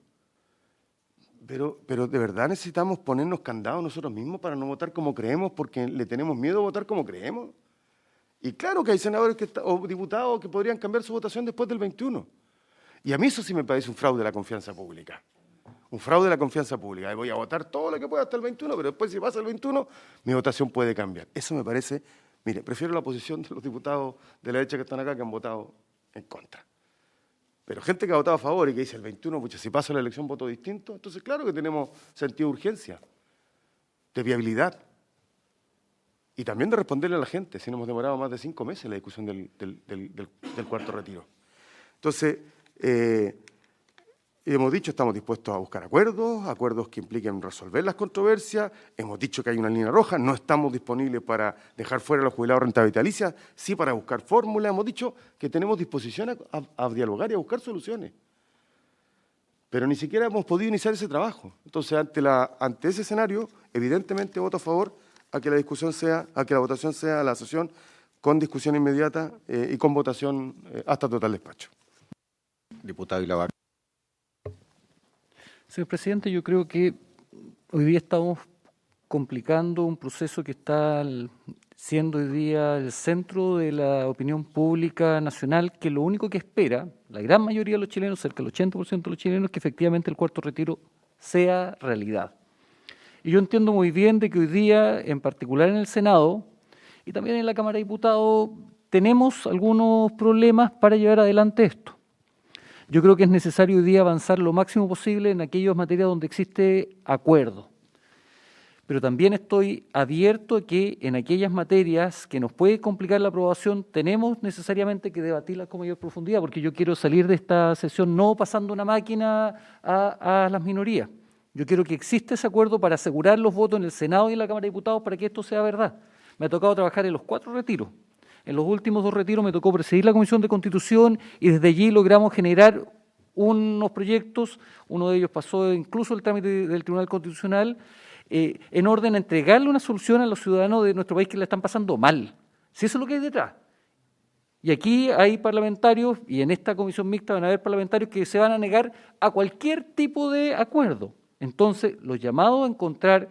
Pero ¿de verdad necesitamos ponernos candados nosotros mismos para no votar como creemos porque le tenemos miedo a votar como creemos? Y claro que hay senadores o diputados que podrían cambiar su votación después del 21. Y a mí eso sí me parece un fraude de la confianza pública. Un fraude de la confianza pública. Voy a votar todo lo que pueda hasta el 21, pero después si pasa el 21, mi votación puede cambiar. Eso me parece, mire, prefiero la posición de los diputados de la derecha que están acá que han votado en contra. Pero gente que ha votado a favor y que dice el 21, pucha, si pasa la elección voto distinto, entonces claro que tenemos sentido de urgencia, de viabilidad. Y también de responderle a la gente, si no hemos demorado más de 5 meses en la discusión del cuarto retiro. Entonces, hemos dicho, estamos dispuestos a buscar acuerdos que impliquen resolver las controversias, hemos dicho que hay una línea roja, no estamos disponibles para dejar fuera a los jubilados renta vitalicia, sí para buscar fórmulas, hemos dicho que tenemos disposición a dialogar y a buscar soluciones. Pero ni siquiera hemos podido iniciar ese trabajo. Entonces, ante ese escenario, evidentemente voto a favor a que la votación sea la sesión con discusión inmediata y con votación hasta total despacho. Diputado Ilavaca. Señor presidente, yo creo que hoy día estamos complicando un proceso que está siendo hoy día el centro de la opinión pública nacional, que lo único que espera la gran mayoría de los chilenos, cerca del 80% de los chilenos, es que efectivamente el cuarto retiro sea realidad. Y yo entiendo muy bien de que hoy día, en particular en el Senado y también en la Cámara de Diputados, tenemos algunos problemas para llevar adelante esto. Yo creo que es necesario hoy día avanzar lo máximo posible en aquellas materias donde existe acuerdo. pero también estoy abierto a que en aquellas materias que nos puede complicar la aprobación tenemos necesariamente que debatirlas con mayor profundidad, porque yo quiero salir de esta sesión no pasando una máquina a las minorías. Yo quiero que exista ese acuerdo para asegurar los votos en el Senado y en la Cámara de Diputados para que esto sea verdad. Me ha tocado trabajar en los 4 retiros. En los últimos 2 retiros me tocó presidir la Comisión de Constitución y desde allí logramos generar unos proyectos, uno de ellos pasó incluso el trámite del Tribunal Constitucional, en orden a entregarle una solución a los ciudadanos de nuestro país que le están pasando mal. Si eso es lo que hay detrás. Y aquí hay parlamentarios, y en esta comisión mixta van a haber parlamentarios que se van a negar a cualquier tipo de acuerdo. Entonces, los llamados a encontrar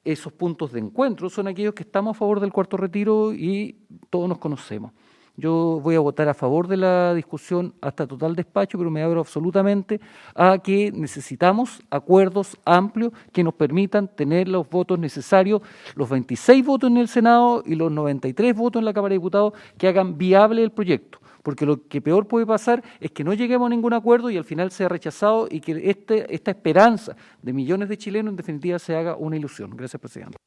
esos puntos de encuentro son aquellos que estamos a favor del cuarto retiro y todos nos conocemos. Yo voy a votar a favor de la discusión hasta total despacho, pero me abro absolutamente a que necesitamos acuerdos amplios que nos permitan tener los votos necesarios, los 26 votos en el Senado y los 93 votos en la Cámara de Diputados que hagan viable el proyecto. Porque lo que peor puede pasar es que no lleguemos a ningún acuerdo y al final sea rechazado y que esta esperanza de millones de chilenos en definitiva se haga una ilusión. Gracias, presidente.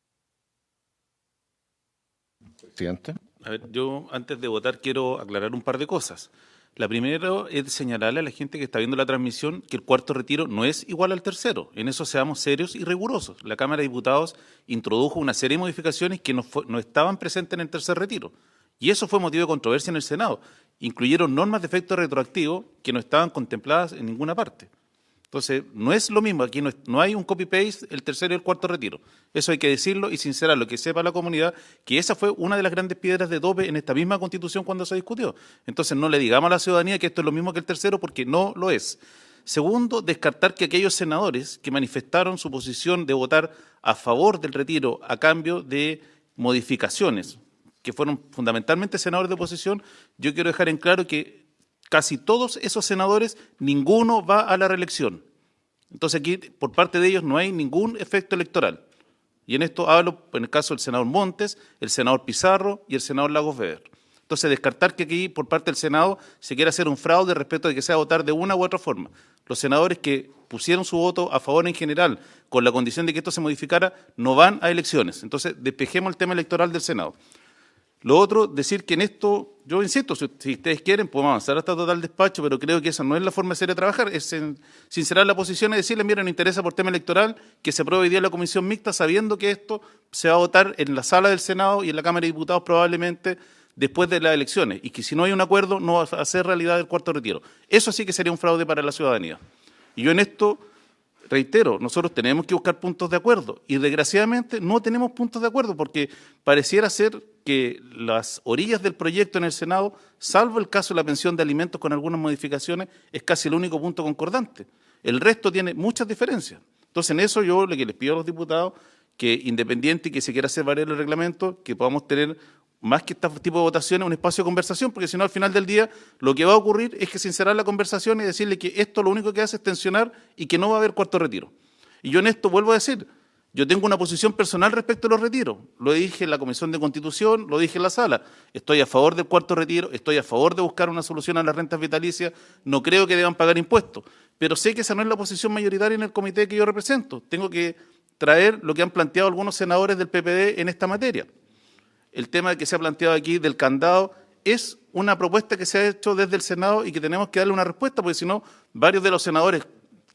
Presidente. A ver, yo antes de votar quiero aclarar un par de cosas. La primera es señalarle a la gente que está viendo la transmisión que el cuarto retiro no es igual al tercero. En eso seamos serios y rigurosos. La Cámara de Diputados introdujo una serie de modificaciones que no estaban presentes en el tercer retiro. Y eso fue motivo de controversia en el Senado. Incluyeron normas de efecto retroactivo que no estaban contempladas en ninguna parte. Entonces, no es lo mismo, aquí no hay un copy-paste, el tercero y el cuarto retiro. Eso hay que decirlo y sincerarlo, que sepa la comunidad que esa fue una de las grandes piedras de tope en esta misma Constitución cuando se discutió. Entonces, no le digamos a la ciudadanía que esto es lo mismo que el tercero porque no lo es. Segundo, descartar que aquellos senadores que manifestaron su posición de votar a favor del retiro a cambio de modificaciones, que fueron fundamentalmente senadores de oposición, yo quiero dejar en claro que casi todos esos senadores, ninguno va a la reelección. Entonces aquí, por parte de ellos, no hay ningún efecto electoral. Y en esto hablo, en el caso del senador Montes, el senador Pizarro y el senador Lagos Weber. Entonces, descartar que aquí, por parte del Senado, se quiera hacer un fraude respecto de que sea votar de una u otra forma. Los senadores que pusieron su voto a favor en general, con la condición de que esto se modificara, no van a elecciones. Entonces, despejemos el tema electoral del Senado. Lo otro, decir que en esto, yo insisto, si ustedes quieren, podemos avanzar hasta total despacho, pero creo que esa no es la forma de ser de trabajar, es sincerar la posición y decirle, mira, no interesa por tema electoral que se apruebe hoy día la comisión mixta, sabiendo que esto se va a votar en la sala del Senado y en la Cámara de Diputados probablemente después de las elecciones, y que si no hay un acuerdo no va a hacer realidad el cuarto retiro. Eso sí que sería un fraude para la ciudadanía. Y yo en esto reitero, nosotros tenemos que buscar puntos de acuerdo y desgraciadamente no tenemos puntos de acuerdo porque pareciera ser que las orillas del proyecto en el Senado, salvo el caso de la pensión de alimentos con algunas modificaciones, es casi el único punto concordante. El resto tiene muchas diferencias. Entonces en eso yo les pido a los diputados que independiente y que se quiera hacer valer el reglamento, que podamos tener más que este tipo de votaciones, un espacio de conversación, porque si no, al final del día, lo que va a ocurrir es que sincerar la conversación y decirle que esto lo único que hace es tensionar y que no va a haber cuarto retiro. Y yo en esto vuelvo a decir, yo tengo una posición personal respecto a los retiros. Lo dije en la Comisión de Constitución, lo dije en la sala. Estoy a favor del cuarto retiro, estoy a favor de buscar una solución a las rentas vitalicias, no creo que deban pagar impuestos, pero sé que esa no es la posición mayoritaria en el comité que yo represento. Tengo que traer lo que han planteado algunos senadores del PPD en esta materia. El tema que se ha planteado aquí del candado es una propuesta que se ha hecho desde el Senado y que tenemos que darle una respuesta, porque si no, varios de los senadores,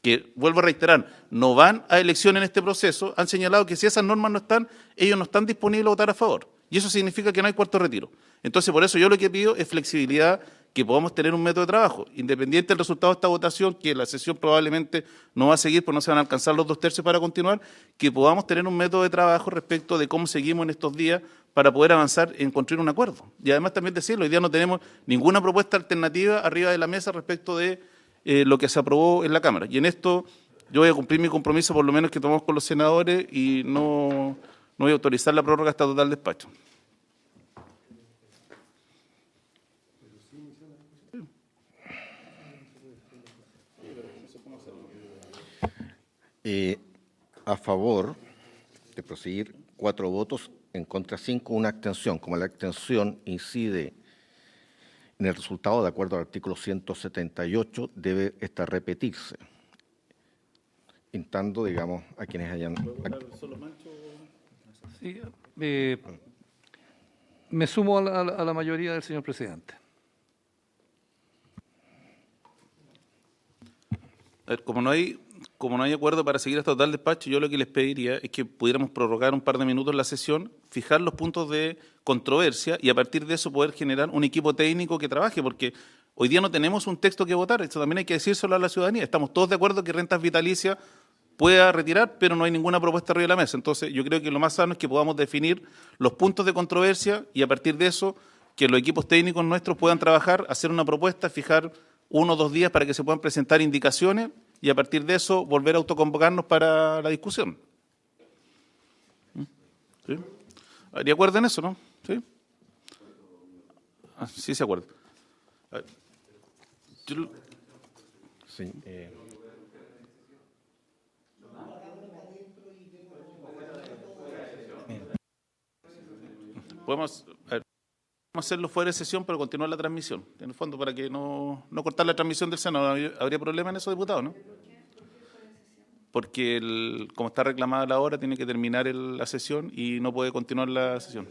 que vuelvo a reiterar, no van a elección en este proceso, han señalado que si esas normas no están, ellos no están disponibles a votar a favor. Y eso significa que no hay cuarto retiro. Entonces, por eso yo lo que pido es flexibilidad, que podamos tener un método de trabajo, independiente del resultado de esta votación, que la sesión probablemente no va a seguir, porque no se van a alcanzar los 2/3 para continuar, que podamos tener un método de trabajo respecto de cómo seguimos en estos días para poder avanzar en construir un acuerdo. Y además también decirlo, hoy día no tenemos ninguna propuesta alternativa arriba de la mesa respecto de lo que se aprobó en la Cámara. Y en esto yo voy a cumplir mi compromiso, por lo menos que tomamos con los senadores, y no voy a autorizar la prórroga hasta total despacho. A favor de proseguir 4 votos, en contra 5, una abstención. Como la abstención incide en el resultado de acuerdo al artículo 178, debe esta repetirse. instando, digamos, a quienes hayan... Sí, me sumo a la mayoría del señor presidente. A ver, como no hay acuerdo para seguir hasta total despacho, yo lo que les pediría es que pudiéramos prorrogar un par de minutos la sesión, fijar los puntos de controversia y a partir de eso poder generar un equipo técnico que trabaje, porque hoy día no tenemos un texto que votar, esto también hay que decírselo a la ciudadanía. Estamos todos de acuerdo que rentas vitalicias pueda retirar, pero no hay ninguna propuesta arriba de la mesa. Entonces, yo creo que lo más sano es que podamos definir los puntos de controversia y a partir de eso, que los equipos técnicos nuestros puedan trabajar, hacer una propuesta, fijar 1 o 2 días para que se puedan presentar indicaciones y a partir de eso volver a autoconvocarnos para la discusión. ¿Sí? ¿De acuerdo en eso, no? ¿Sí? Sí se acuerda. Sí, Podemos hacerlo fuera de sesión, pero continuar la transmisión. En el fondo, para que no cortar la transmisión del Senado. ¿Habría problema en eso, diputado, no? Porque como está reclamada la hora, tiene que terminar la sesión y no puede continuar la sesión.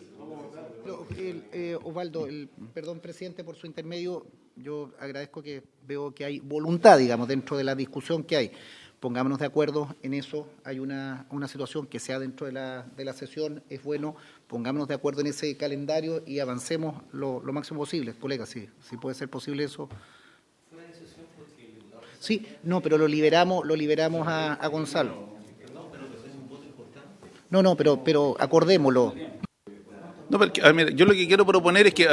Osvaldo, perdón, presidente, por su intermedio, yo agradezco que veo que hay voluntad, digamos, dentro de la discusión que hay. Pongámonos de acuerdo en eso. Hay una situación que sea dentro de la sesión, es bueno. Pongámonos de acuerdo en ese calendario y avancemos lo máximo posible. Colega, si puede ser posible eso. Sí, no, pero lo liberamos a Gonzalo. No, pero acordémoslo. No, porque, mira, yo lo que quiero proponer es que,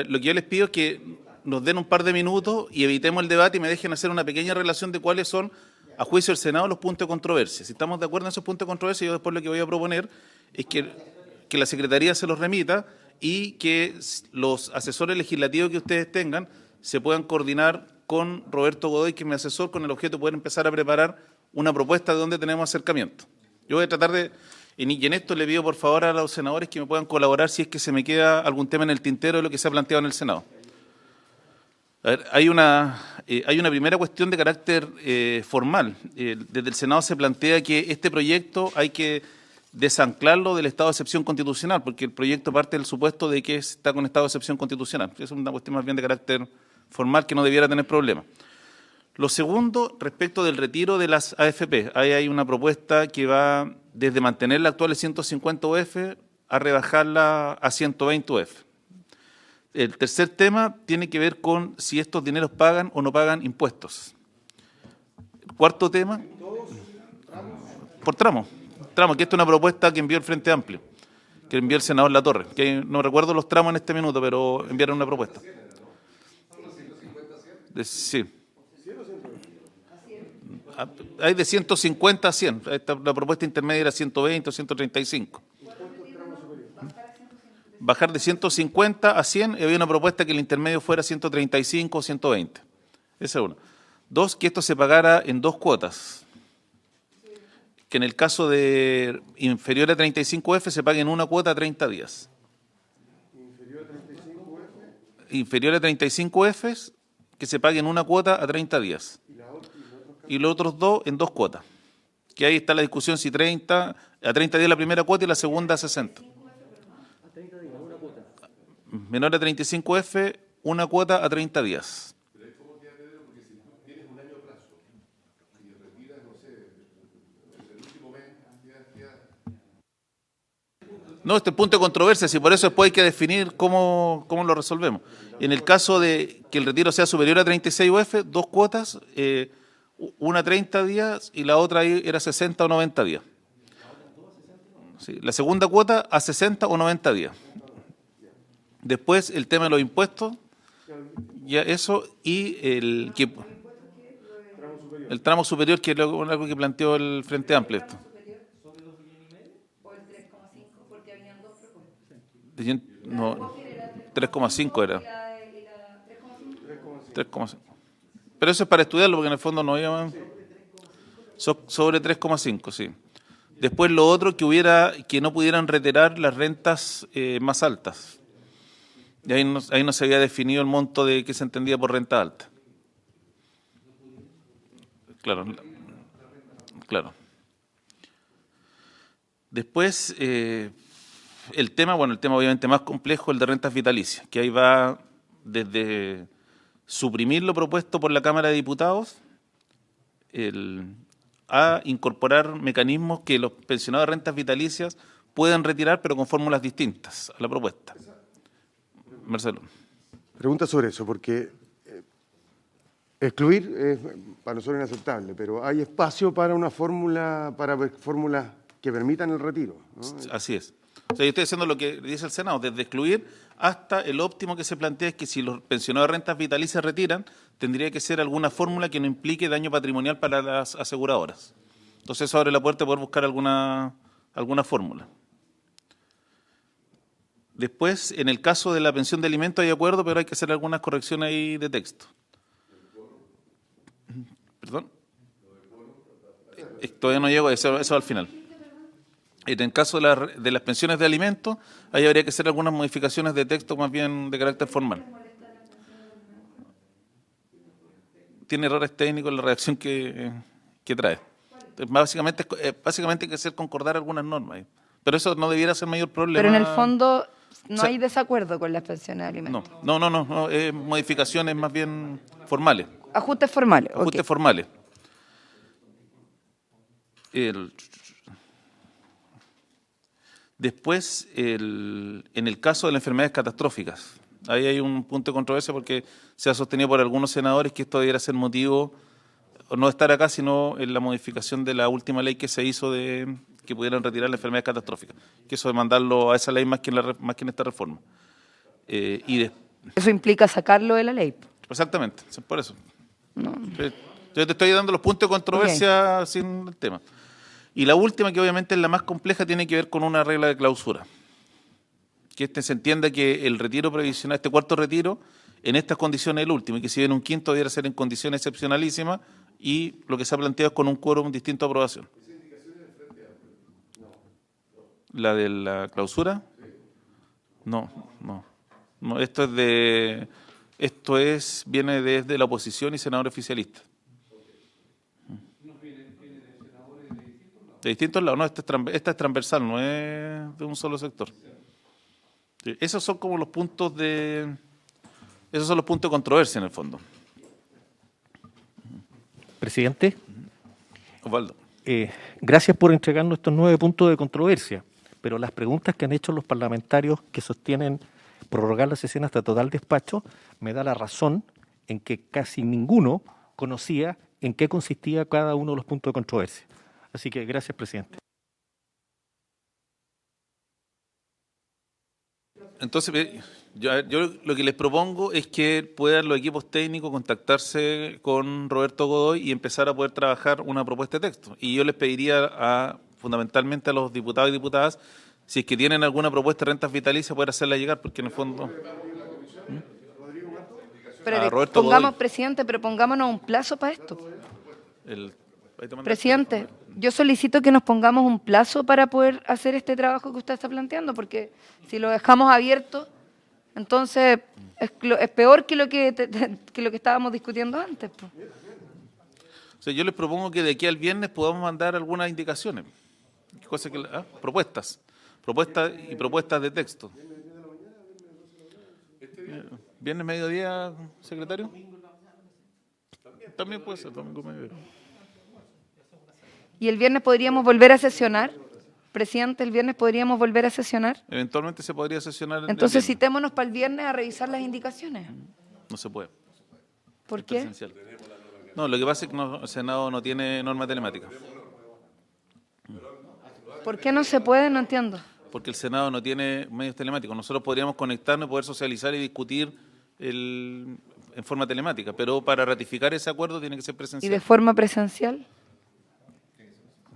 lo que yo les pido es que nos den un par de minutos y evitemos el debate y me dejen hacer una pequeña relación de cuáles son, a juicio del Senado, los puntos de controversia. Si estamos de acuerdo en esos puntos de controversia, yo después lo que voy a proponer es que la Secretaría se los remita y que los asesores legislativos que ustedes tengan se puedan coordinar con Roberto Godoy, que es mi asesor, con el objeto de poder empezar a preparar una propuesta de donde tenemos acercamiento. Yo voy a tratar de... Y en esto le pido por favor a los senadores que me puedan colaborar si es que se me queda algún tema en el tintero de lo que se ha planteado en el Senado. A ver, hay una primera cuestión de carácter formal. Desde el Senado se plantea que este proyecto hay que desanclarlo del estado de excepción constitucional, porque el proyecto parte del supuesto de que está con estado de excepción constitucional. Es una cuestión más bien de carácter formal que no debiera tener problemas. Lo segundo, respecto del retiro de las AFP. Ahí hay una propuesta que va desde mantener la actual 150 UF a rebajarla a 120 UF. El tercer tema tiene que ver con si estos dineros pagan o no pagan impuestos. El cuarto tema, por tramo, que esta es una propuesta que envió el Frente Amplio, que envió el senador Latorre, que no recuerdo los tramos en este minuto, pero enviaron una propuesta. Sí. Hay de 150 a 100. La propuesta intermedia era 120 o 135. Bajar de 150 a 100 y había una propuesta que el intermedio fuera 135 o 120. Esa es una. 2, que esto se pagara en 2 cuotas. Que en el caso de inferior a 35 F se pague en una cuota a 30 días. Inferior a 35 F que se pague en una cuota a 30 días. Y los otros 2 en 2 cuotas. Que ahí está la discusión si a 30 días la primera cuota y la segunda a 60. Menor a 35 F, una cuota a 30 días. No, este es el punto de controversia, si por eso después hay que definir cómo lo resolvemos. En el caso de que el retiro sea superior a 36 UF, 2 cuotas, una 30 días y la otra ahí era 60 o 90 días. Sí, la segunda cuota a 60 o 90 días. Después el tema de los impuestos, ya eso, y el tramo superior, que es algo que planteó el Frente Amplio. Esto. No, 3,5 era. 3,5. Pero eso es para estudiarlo, porque en el fondo no había sobre 3,5, sí. Después lo otro, que no pudieran retirar las rentas más altas. Y ahí no se había definido el monto de que se entendía por renta alta. Claro. Claro. Después, el tema obviamente más complejo, el de rentas vitalicias, que ahí va desde suprimir lo propuesto por la Cámara de Diputados a incorporar mecanismos que los pensionados de rentas vitalicias pueden retirar, pero con fórmulas distintas a la propuesta. Marcelo. Pregunta sobre eso, porque excluir es para nosotros inaceptable, pero hay espacio para una fórmula, para fórmulas que permitan el retiro, ¿no? Así es. O sea, yo estoy haciendo lo que dice el Senado, desde excluir hasta el óptimo que se plantea es que si los pensionados de rentas vitalicias retiran, tendría que ser alguna fórmula que no implique daño patrimonial para las aseguradoras. Entonces eso abre la puerta a poder buscar alguna fórmula. Después, en el caso de la pensión de alimentos hay acuerdo, pero hay que hacer algunas correcciones ahí de texto. ¿Perdón? Todavía no llego a eso al final. En el caso de las pensiones de alimentos, ahí habría que hacer algunas modificaciones de texto más bien de carácter formal. Tiene errores técnicos en la redacción que trae. Básicamente hay que hacer concordar algunas normas. Pero eso no debiera ser mayor problema. Pero en el fondo no hay desacuerdo con las pensiones de alimentos. No, modificaciones más bien formales. Ajustes formales. Ajustes okay. formales. Después, en el caso de las enfermedades catastróficas, ahí hay un punto de controversia porque se ha sostenido por algunos senadores que esto debiera ser motivo, no estar acá, sino en la modificación de la última ley que se hizo de que pudieran retirar las enfermedades catastróficas, que eso de mandarlo a esa ley más que en esta reforma. Eso implica sacarlo de la ley. Exactamente, por eso. No. Yo te estoy dando los puntos de controversia sin el tema. Y la última, que obviamente es la más compleja, tiene que ver con una regla de clausura. Que se entienda que el retiro previsional, este cuarto retiro, en estas condiciones es el último, y que si bien un quinto debiera ser en condiciones excepcionalísimas, y lo que se ha planteado es con un quórum distinto a aprobación. ¿La de la clausura? No. Viene desde la oposición y senadores oficialistas. De distintos lados, no, esta es transversal, no es de un solo sector. Sí, esos son como los puntos de controversia en el fondo. Presidente. Osvaldo. Gracias por entregarnos estos 9 puntos de controversia, pero las preguntas que han hecho los parlamentarios que sostienen prorrogar la sesión hasta total despacho me da la razón en que casi ninguno conocía en qué consistía cada uno de los puntos de controversia. Así que gracias, presidente. Entonces, yo lo que les propongo es que puedan los equipos técnicos contactarse con Roberto Godoy y empezar a poder trabajar una propuesta de texto. Y yo les pediría fundamentalmente a los diputados y diputadas, si es que tienen alguna propuesta de rentas vitalicias, poder hacerla llegar, porque en el fondo... Pero presidente, pero pongámonos un plazo para esto. Presidente, yo solicito que nos pongamos un plazo para poder hacer este trabajo que usted está planteando, porque si lo dejamos abierto, entonces es peor que lo que estábamos discutiendo antes. Pues. O sea, yo les propongo que de aquí al viernes podamos mandar algunas indicaciones, propuestas de texto. ¿Viernes mediodía, secretario? También puede ser, domingo mediodía. ¿Y el viernes podríamos volver a sesionar? Presidente, ¿el viernes podríamos volver a sesionar? Eventualmente se podría sesionar. Entonces citémonos para el viernes a revisar las indicaciones. No se puede. ¿Por qué? Presencial. No, lo que pasa es que el Senado no tiene norma telemática. ¿Por qué no se puede? No entiendo. Porque el Senado no tiene medios telemáticos. Nosotros podríamos conectarnos y poder socializar y discutir en forma telemática, pero para ratificar ese acuerdo tiene que ser presencial. ¿Y de forma presencial?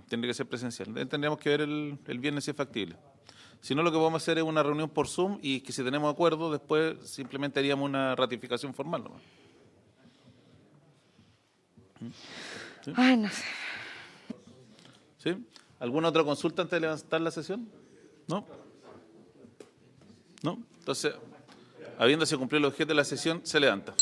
Tendría que ser presencial. Tendríamos que ver el viernes si es factible. Si no, lo que vamos a hacer es una reunión por Zoom y que si tenemos acuerdo, después simplemente haríamos una ratificación formal. ¿Sí? Ay, no sé. ¿Sí? ¿Alguna otra consulta antes de levantar la sesión? ¿No? ¿No? Entonces, habiéndose cumplido el objeto de la sesión, se levanta.